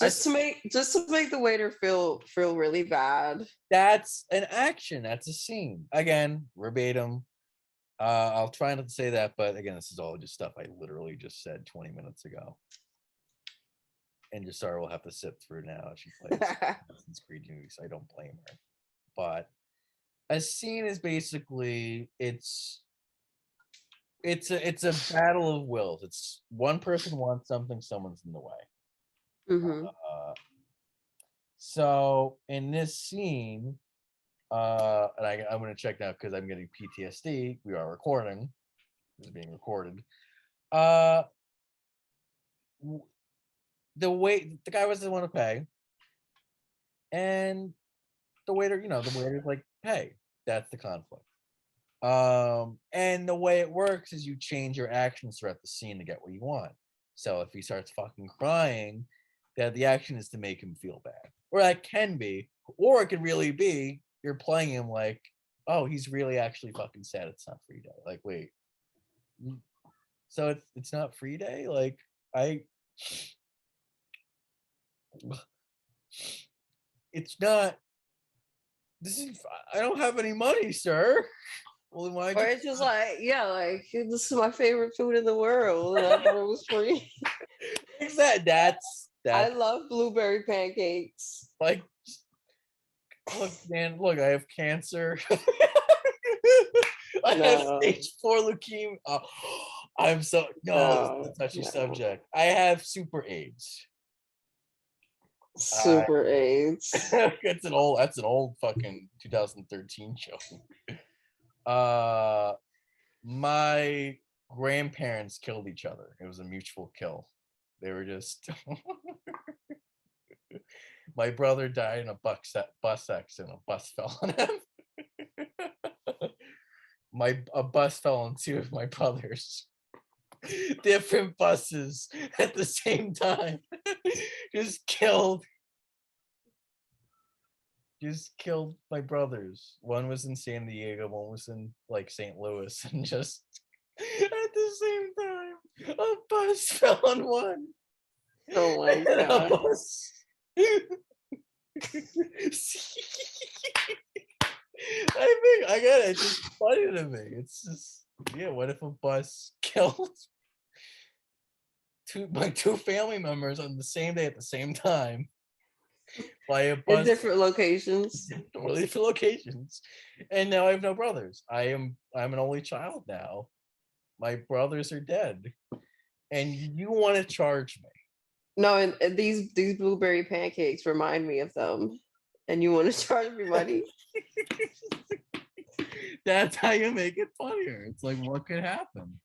Just to make the waiter feel really bad. That's an action. That's a scene. Again, verbatim. I'll try not to say that, but again, this is all just stuff I literally just said 20 minutes ago. And Jasara will have to sit through now. She plays Assassin's Creed movies, so I don't blame her. But a scene is basically it's a battle of wills. It's one person wants something, someone's in the way. Mm-hmm. So in this scene, and I'm going to check now because I'm getting PTSD. We are recording. This is being recorded. The guy doesn't want to pay, and the waiter's like, "Hey, that's the conflict." And the way it works is you change your actions throughout the scene to get what you want. So if he starts fucking crying, that the action is to make him feel bad, or that can be, or it could really be you're playing him like, oh, he's really actually fucking sad. It's not free day. Like, wait, so it's not free day. Like it's not. I don't have any money, sir. Well, why? Or it's just like, yeah, like this is my favorite food in the world, and I thought it was free. That's I love blueberry pancakes. Like, look, man, look, I have cancer. I have stage 4 leukemia. Oh, I'm so it's a touchy subject. I have super AIDS. Super AIDS. That's an old fucking 2013 show. My grandparents killed each other. It was a mutual kill. They were just my brother died in a bus accident. A bus fell on him. A bus fell on two of my brothers. Different buses at the same time. Just killed my brothers. One was in San Diego, one was in like St. Louis, and just at the same time. A bus fell on one. Oh my And a god. bus. I got it. It's just funny to me. It's just what if a bus killed two family members on the same day at the same time by a In bus different locations. totally different locations. And now I have no brothers. I'm an only child now. My brothers are dead. And you want to charge me. No, and these blueberry pancakes remind me of them. And you want to charge me money? That's how you make it funnier. It's like, what could happen?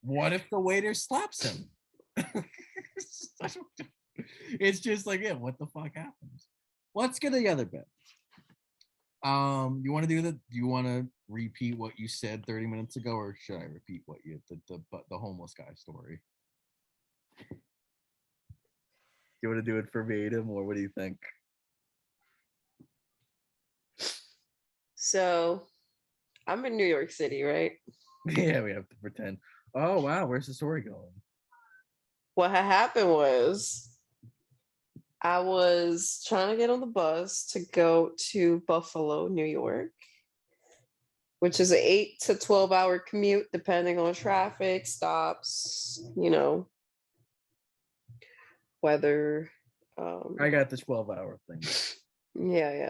What if the waiter slaps him? It's just like, what the fuck happens? Let's get to the other bit. You want to repeat what you said 30 minutes ago, or should I repeat what you the homeless guy story? You want to do it verbatim, or what do you think? So, I'm in New York City, right? Yeah, we have to pretend. Oh wow, where's the story going? What had happened was I was trying to get on the bus to go to Buffalo, New York, which is an 8 to 12 hour commute, depending on traffic, stops, weather. I got the 12-hour thing. Yeah.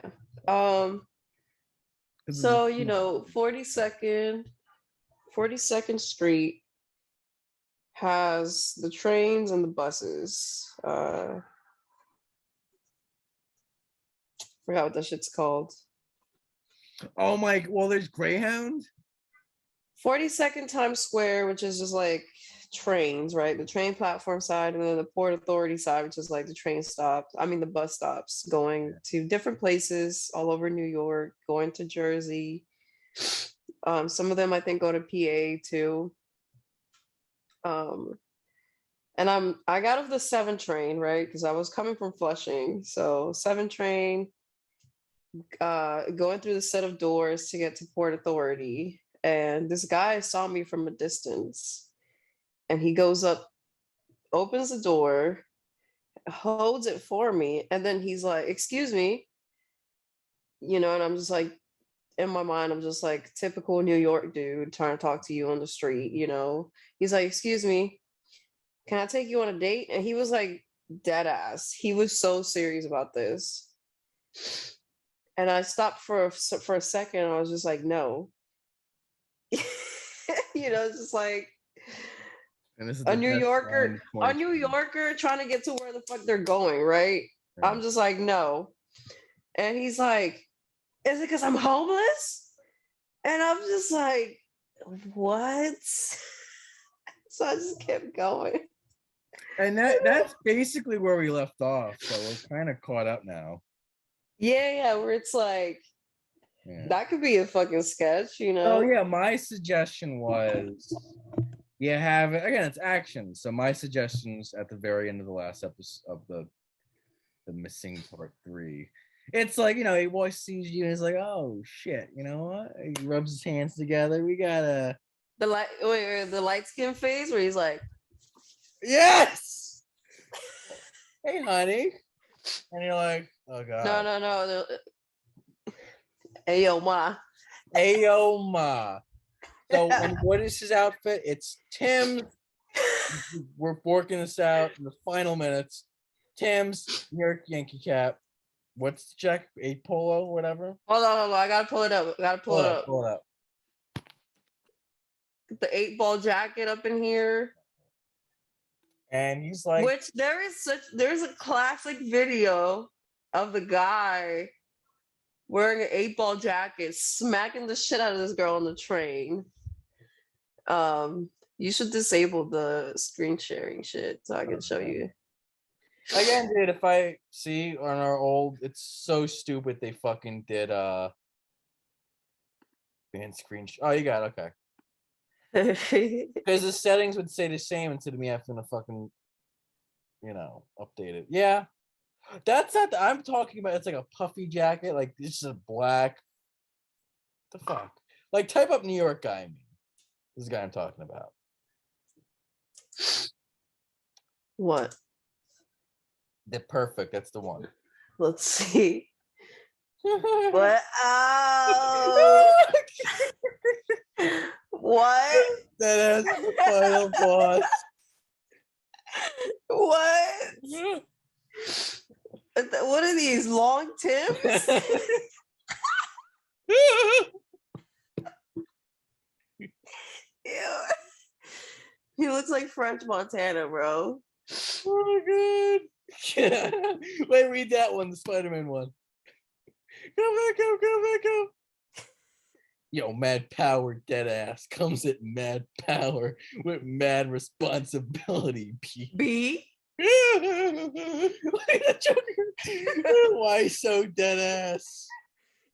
So, 42nd Street has the trains and the buses. Forgot what that shit's called. Oh my! Well, there's Greyhound. 42nd Times Square, which is just like trains, right? The train platform side, and then the Port Authority side, which is like the bus stops going to different places all over New York, going to Jersey. Some of them I think go to PA too. And I got off the 7 train, right? Because I was coming from Flushing. So 7 train, going through the set of doors to get to Port Authority. And this guy saw me from a distance. And he goes up, opens the door, holds it for me, and then he's like, "Excuse me." And I'm just like, in my mind, I'm just like, typical New York dude trying to talk to you on the street, He's like, "Excuse me, can I take you on a date?" And he was like, dead ass. He was so serious about this. And I stopped for a second. I was just like, no. It's just like And this is a New Yorker trying to get to where the fuck they're going, right? I'm just like, no. And he's like, "Is it because I'm homeless?" And I'm just like, what? So I just kept going. And that's basically where we left off. So we're kind of caught up now. Yeah, where it's like, that could be a fucking sketch, Oh yeah, my suggestion was again, it's action. So my suggestions at the very end of the last episode of the missing part 3. It's like, he always sees you and he's like, "Oh shit, you know what?" He rubs his hands together. We gotta the light skin phase where he's like, yes. Hey honey. And you're like, oh god. No. Ayo ma. Ayo ma. So and what is his outfit? It's Tim's. We're working this out in the final minutes. Tim's New York Yankee cap. What's the check? 8 polo, whatever. Hold on. I gotta pull it up. Pull it up. The 8-ball jacket up in here. And he's like, which there's a classic video of the guy wearing an 8-ball jacket, smacking the shit out of this girl on the train. You should disable the screen sharing shit so I can show you. Again, dude, if I see on our old, it's so stupid they fucking did ban screen. Oh, you got it, okay. Because the settings would stay the same instead of me having to fucking, update it. Yeah, that's not. I'm talking about. It's like a puffy jacket. Like this is a black. The fuck? Like type up New York guy. I mean, this is the guy I'm talking about. What? The perfect. That's the one. Let's see. What? Oh. What? That is the final boss. What? What are these long Tims? Ew. He looks like French Montana, bro. Oh my god. Wait, read that one, the Spider-Man one. Come back up. Yo, mad power, dead ass. Comes at mad power with mad responsibility. B. Why so dead ass?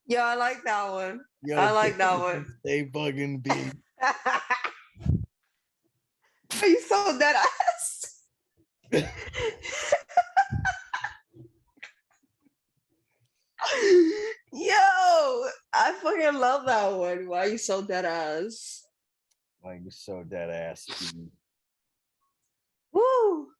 Yo, I like that one. Yo, I like that one. Stay bugging B. Are you so dead ass? Yo, I fucking love that one. Why are you so dead ass? Why you so dead ass? B? Woo.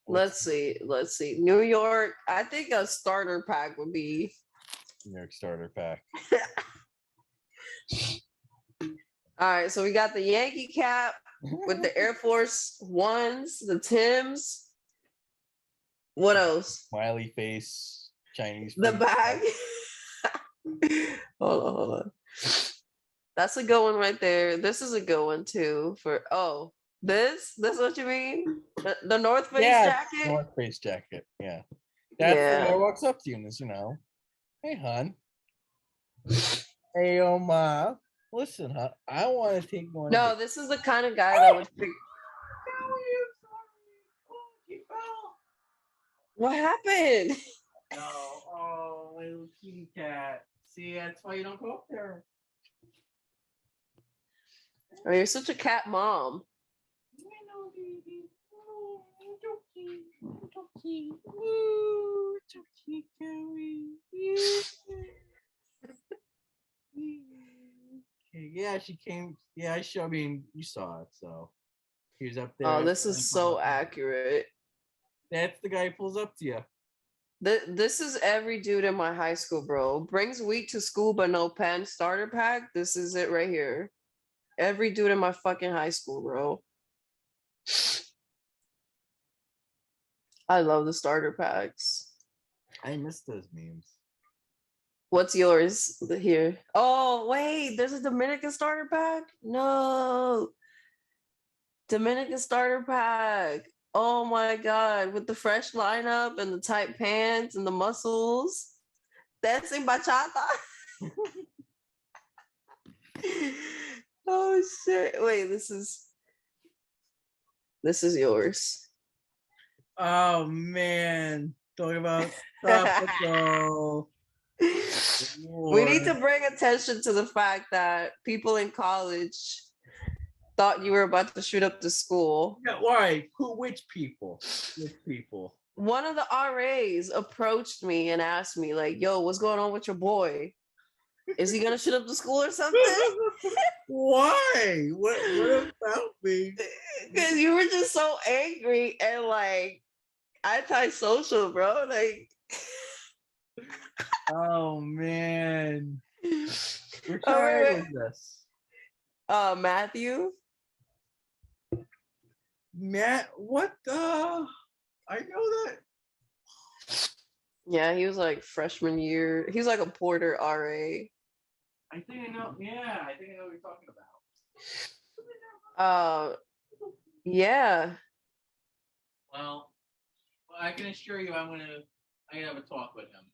Let's see. New York. I think a starter pack would be New York starter pack. all right. So we got the Yankee cap with the Air Force Ones, the Tims. What else? Smiley face, Chinese. The face. bag. Hold on. That's a good one right there. This is a good one too. This what you mean? The North Face jacket? North Face jacket. Yeah. That's the guy walks up to you and is, hey, hon. Hey, ma. Listen, huh? I want to take one. No, this is the kind of guy that would pick. What happened? No. Oh, little kitty cat. See, that's why you don't go up there. Oh, you're such a cat mom. I know, baby. Oh, so cute. So cute. Ooh, so cute, Okay, yeah, she came. Yeah, I mean, you saw it, so he was up there. Oh, this is so accurate. That's the guy who pulls up to you. This is every dude in my high school, bro. Brings wheat to school, but no pen. Starter pack. This is it right here. Every dude in my fucking high school, bro. I love the starter packs. I miss those memes. What's yours here? Oh, wait, there's a Dominican starter pack? No. Dominican starter pack. Oh my God. With the fresh lineup and the tight pants and the muscles. Dancing bachata. Oh shit. Wait, this is yours. Oh man. Talking about tropical. We need to bring attention to the fact that people in college thought you were about to shoot up the school. Yeah, why? Which people? Which people? One of the RAs approached me and asked me, like, yo, what's going on with your boy? Is he gonna shoot up the school or something? Why? What about me? Because you were just so angry and like antisocial, bro. Like, oh man. Which Oh, wait, RA wait. was this? Matthew. Matt, what the? I know that. Yeah, he was like freshman year. He's like a Porter RA. I think I know. Yeah, I think I know what you're talking about. Yeah. Well, I can assure you, I'm gonna have a talk with him.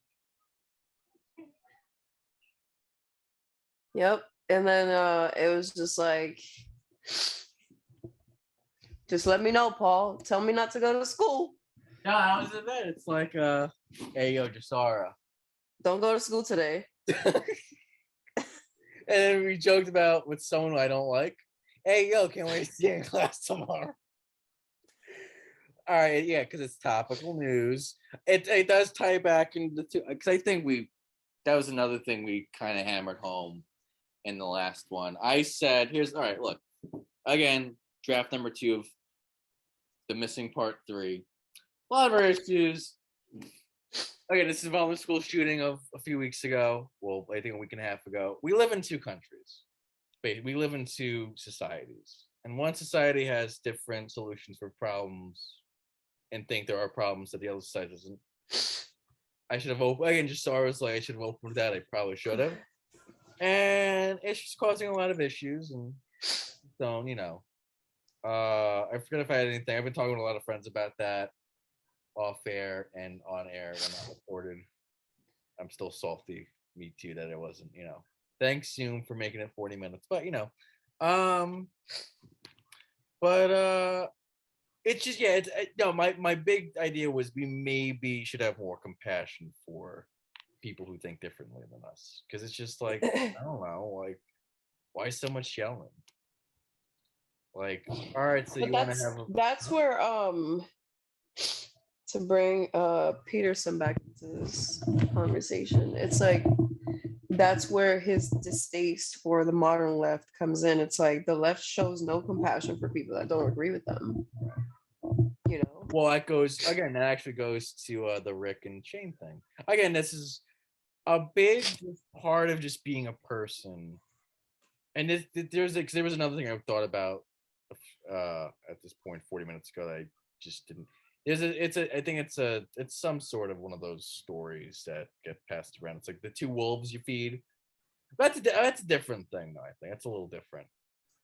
Yep. And then it was just like, just let me know, Paul. Tell me not to go to school. No, I was in there. It's like, hey, yo, Jasara. Don't go to school today. And then we joked about with someone I don't like. Hey, yo, can't wait to see you in class tomorrow. All right, yeah, because it's topical news. It does tie back into the two, because I think that was another thing we kind of hammered home in the last one. I said, all right, look, again, draft number 2 of The Missing Part 3. A lot of our issues. Okay, this is involving the school shooting of a few weeks ago. Well, I think a week and a half ago. We live in 2 countries. We live in 2 societies. And one society has different solutions for problems and think there are problems that the other side doesn't. I should have opened, again, just so I was like, I should have opened with that. I probably should have. And it's just causing a lot of issues. And so, I forget if I had anything. I've been talking to a lot of friends about that off air and on air when I recorded. I'm still salty. Me too, that it wasn't, Thanks, Zoom, for making it 40 minutes. But, it's just, my big idea was we maybe should have more compassion for people who think differently than us. Because it's just like, I don't know, like, why so much yelling? Like, all right, so But you want to have that's where to bring Peterson back into this conversation. It's like that's where his distaste for the modern left comes in. It's like the left shows no compassion for people that don't agree with them. Well, that actually goes to the Rick and Shane thing. Again, this is a big part of just being a person. And there was another thing I've thought about at this point 40 minutes ago that I just didn't. I think it's some sort of one of those stories that get passed around. It's like the 2 wolves you feed. That's a different thing, though. I think that's a little different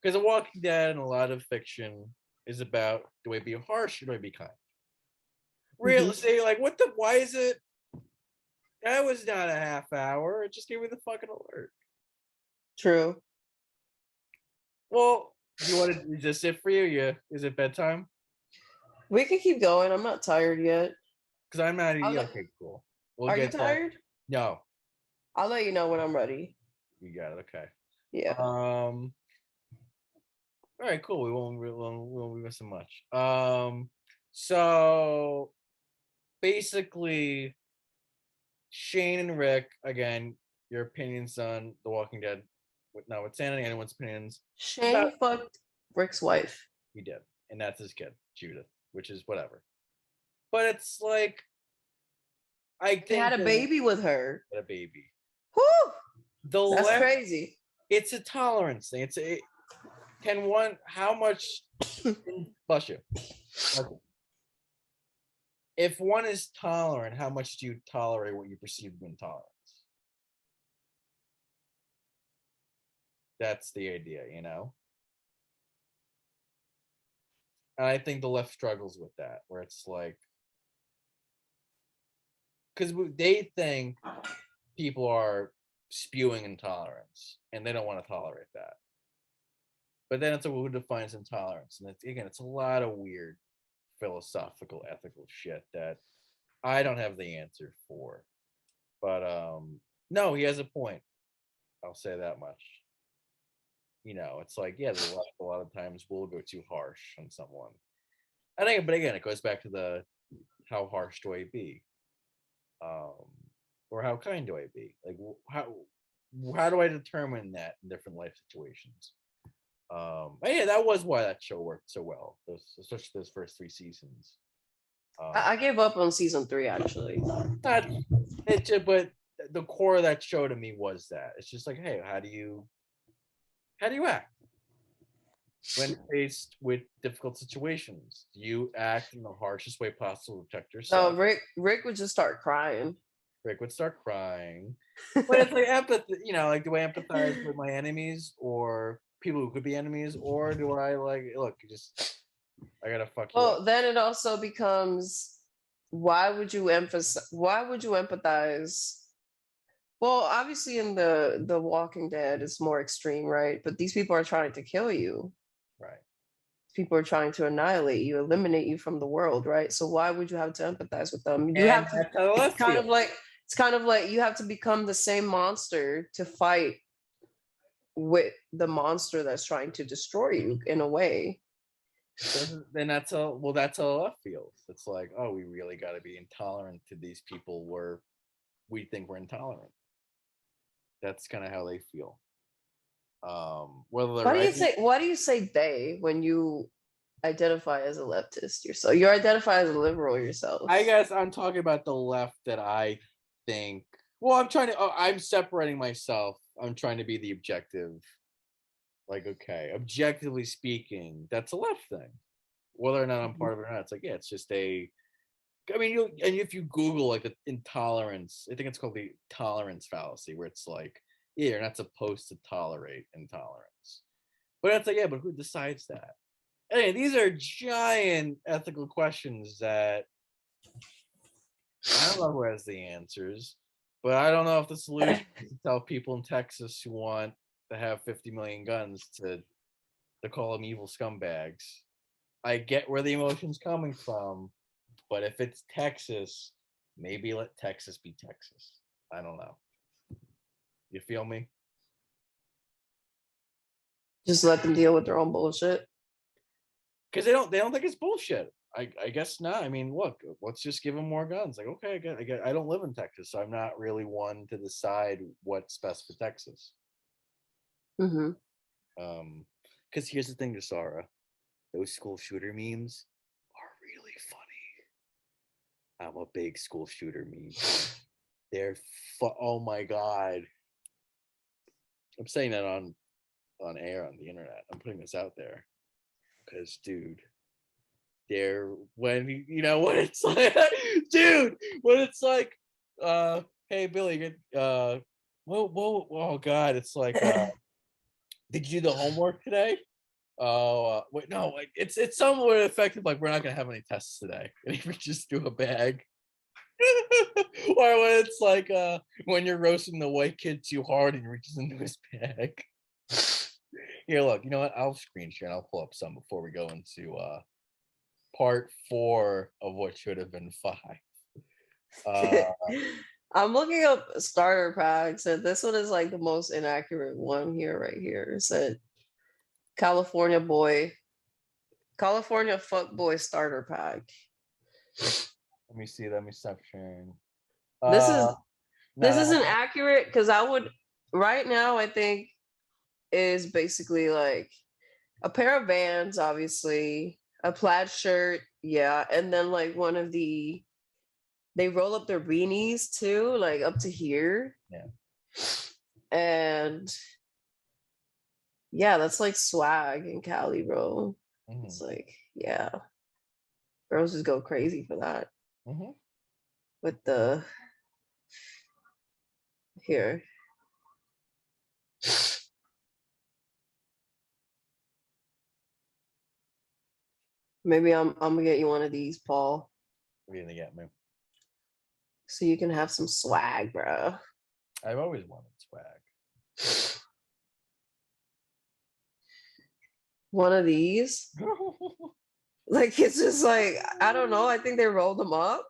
because The Walking Dead and a lot of fiction is about, do I be harsh or do I be kind? Real say like why is it? That was not a half hour. It just gave me the fucking alert. True. Well, do you want to? Is this it for you? Yeah. Is it bedtime? We can keep going. I'm not tired yet. Because I'm not. Okay, cool. Are you tired? No. I'll let you know when I'm ready. You got it. Okay. Yeah. All right. Cool. We won't be missing much. So basically, Shane and Rick, again, your opinions on The Walking Dead, notwithstanding anyone's opinions. Shane fucked Rick's wife. He did, and that's his kid, Judith, which is whatever. But it's like, I think he had a baby with her. Had a baby. Whoo! That's crazy. It's a tolerance thing. How much? Bless you. Okay. If one is tolerant, how much do you tolerate what you perceive as intolerance? That's the idea, And I think the left struggles with that, where it's like, because they think people are spewing intolerance, and they don't want to tolerate that. But then it's who defines intolerance, and it's a lot of weird philosophical, ethical shit that I don't have the answer for. But no, he has a point. I'll say that much. It's like, the left a lot of times will go too harsh on someone. But again, it goes back to the how harsh do I be? Or how kind do I be? Like how do I determine that in different life situations? That was why that show worked so well, especially those first 3 seasons. I gave up on season 3 actually. But the core of that show to me was that it's just like, hey, how do you act when faced with difficult situations? Do you act in the harshest way possible to protect yourself? No, Rick would just start crying. Rick would start crying. But it's like empathy, like, do I empathize with my enemies or people who could be enemies, or do I I gotta fuck you up? Well, then it also becomes, why would you empathize? Well, obviously in the Walking Dead, it's more extreme, right? But these people are trying to kill you. Right. People are trying to annihilate you, eliminate you from the world, right? So why would you have to empathize with them? You have to. It's kind of like you have to become the same monster to fight with the monster that's trying to destroy you in a way. Then that's how left feels. It's like, oh, we really got to be intolerant to these people where we think we're intolerant. That's kind of how they feel. Whether they're Why do you right. say they when you identify as a leftist yourself? You identify as a liberal yourself. I guess I'm talking about the left that I think. Well, I'm separating myself. I'm trying to be the objective. Like, okay, objectively speaking, that's a left thing. Whether or not I'm part of it or not, it's like, yeah, it's just a. I mean, if you Google like the intolerance, I think it's called the tolerance fallacy, where it's like, yeah, you're not supposed to tolerate intolerance. But it's like, yeah, but who decides that? Anyway, these are giant ethical questions that I don't know who has the answers, but I don't know if the solution is to tell people in Texas who want to have 50 million guns to call them evil scumbags. I get where the emotion's coming from, but if it's Texas, maybe let Texas be Texas. I don't know. You feel me? Just let them deal with their own bullshit. Because they don't think it's bullshit. I guess not. I mean, look, let's just give them more guns. Like, okay, I don't live in Texas, so I'm not really one to decide what's best for Texas. Mm-hmm. Because here's the thing, Jasara, those school shooter memes are really funny. I'm a big school shooter meme. They're oh my god. I'm saying that on air on the internet. I'm putting this out there because, dude, when it's like, dude, when it's like, hey Billy, good, whoa, oh god, it's like, did you do the homework today? Oh, wait, no, like it's somewhat effective. Like, we're not gonna have any tests today, and if we just do a bag. Or when it's like, when you're roasting the white kid too hard and he reaches into his bag. Here, look, you know what? I'll screen share and I'll pull up some before we go into part 4 of what should have been 5. I'm looking up starter packs, and this one is like the most inaccurate one here, right here. It said California fuck boy starter pack. Let me see. Let me stop sharing. This no, isn't accurate because I would right now. I think is basically like a pair of Vans, obviously, a plaid shirt, yeah, and then like one of they roll up their beanies too, like up to here. Yeah. And yeah, that's like swag in Cali, bro. Mm-hmm. It's like, yeah. Girls just go crazy for that. Mm-hmm. With the here. Maybe I'm gonna get you one of these, Paul. What are you gonna get me? So you can have some swag, bro. I've always wanted swag. One of these. Like, it's just like, I don't know. I think they rolled them up.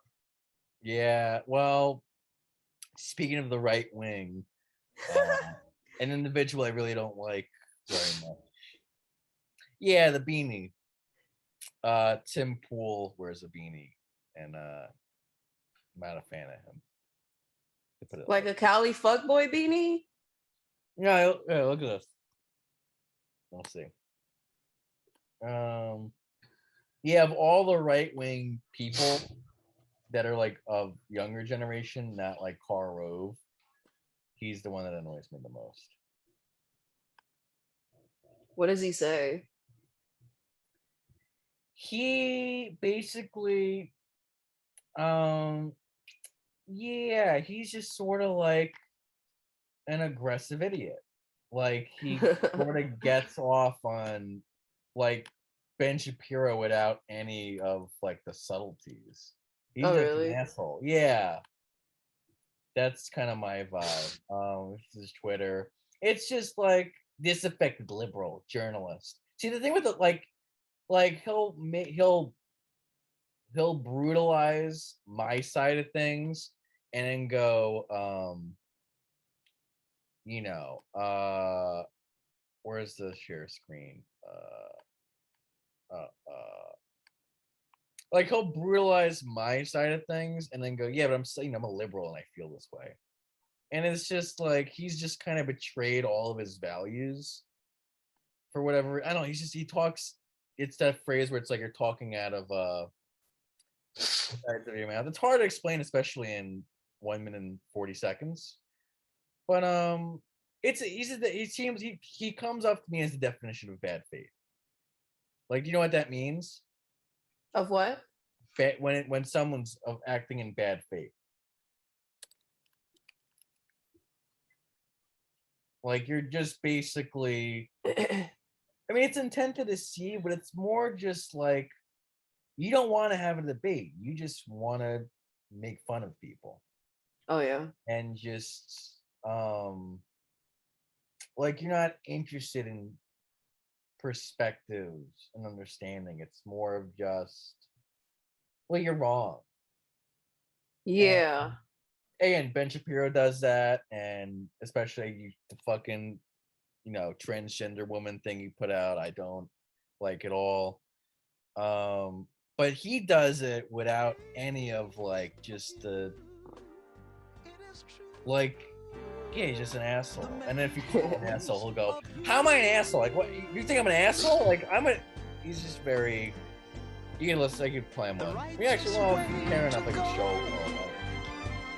Yeah, well, speaking of the right wing, an individual I really don't like very much. Yeah, the beanie. Tim Pool wears a beanie, and I'm not a fan of him. Like a Cali fuckboy beanie? Yeah, look at this. We'll see. Yeah, of all the right wing people that are like of younger generation, not like Karl Rove, he's the one that annoys me the most. What does he say? He basically, yeah, he's just sort of like an aggressive idiot. Like, he sort of gets off on like Ben Shapiro without any of like the subtleties. He's just really? an asshole. Yeah. That's kind of my vibe. This is Twitter. It's just like disaffected liberal journalist. See, the thing with it, like he'll brutalize my side of things and then go, where's the share screen? Like, he'll brutalize my side of things and then go, yeah, but I'm saying I'm a liberal and I feel this way. And it's just like he's just kind of betrayed all of his values for whatever. I don't know. He talks. It's that phrase where it's like you're talking out of your mouth. It's hard to explain, especially in 1 minute and 40 seconds. But he comes up to me as the definition of bad faith. Like, do you know what that means? Of what? When someone's acting in bad faith. Like, you're just basically, I mean, it's intent to deceive, but it's more just like, you don't want to have a debate. You just want to make fun of people. Oh, yeah. And just, like, you're not interested in perspectives and understanding. It's more of just, well, you're wrong. Yeah. And Ben Shapiro does that, and especially the fucking, transgender woman thing you put out, I don't like at all. But he does it without any of like just the like, yeah, he's just an asshole. And then if you call him an asshole, he'll go, "How am I an asshole? Like, what? You think I'm an asshole? Like, He's just very. You can listen. I could play him one. We actually, well, if you care enough, I can show.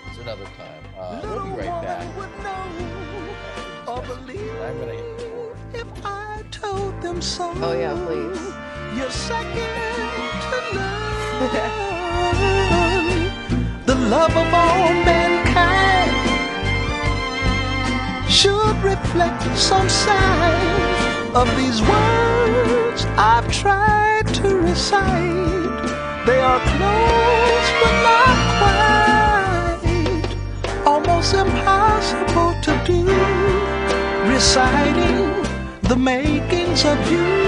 It's another time. We'll be right back. I'm gonna hit record. If I told them so. Oh, yeah, please. You're second to none. The love of all mankind should reflect some sign of these words I've tried to recite. They are close but not quite, almost impossible to do, reciting the makings of you.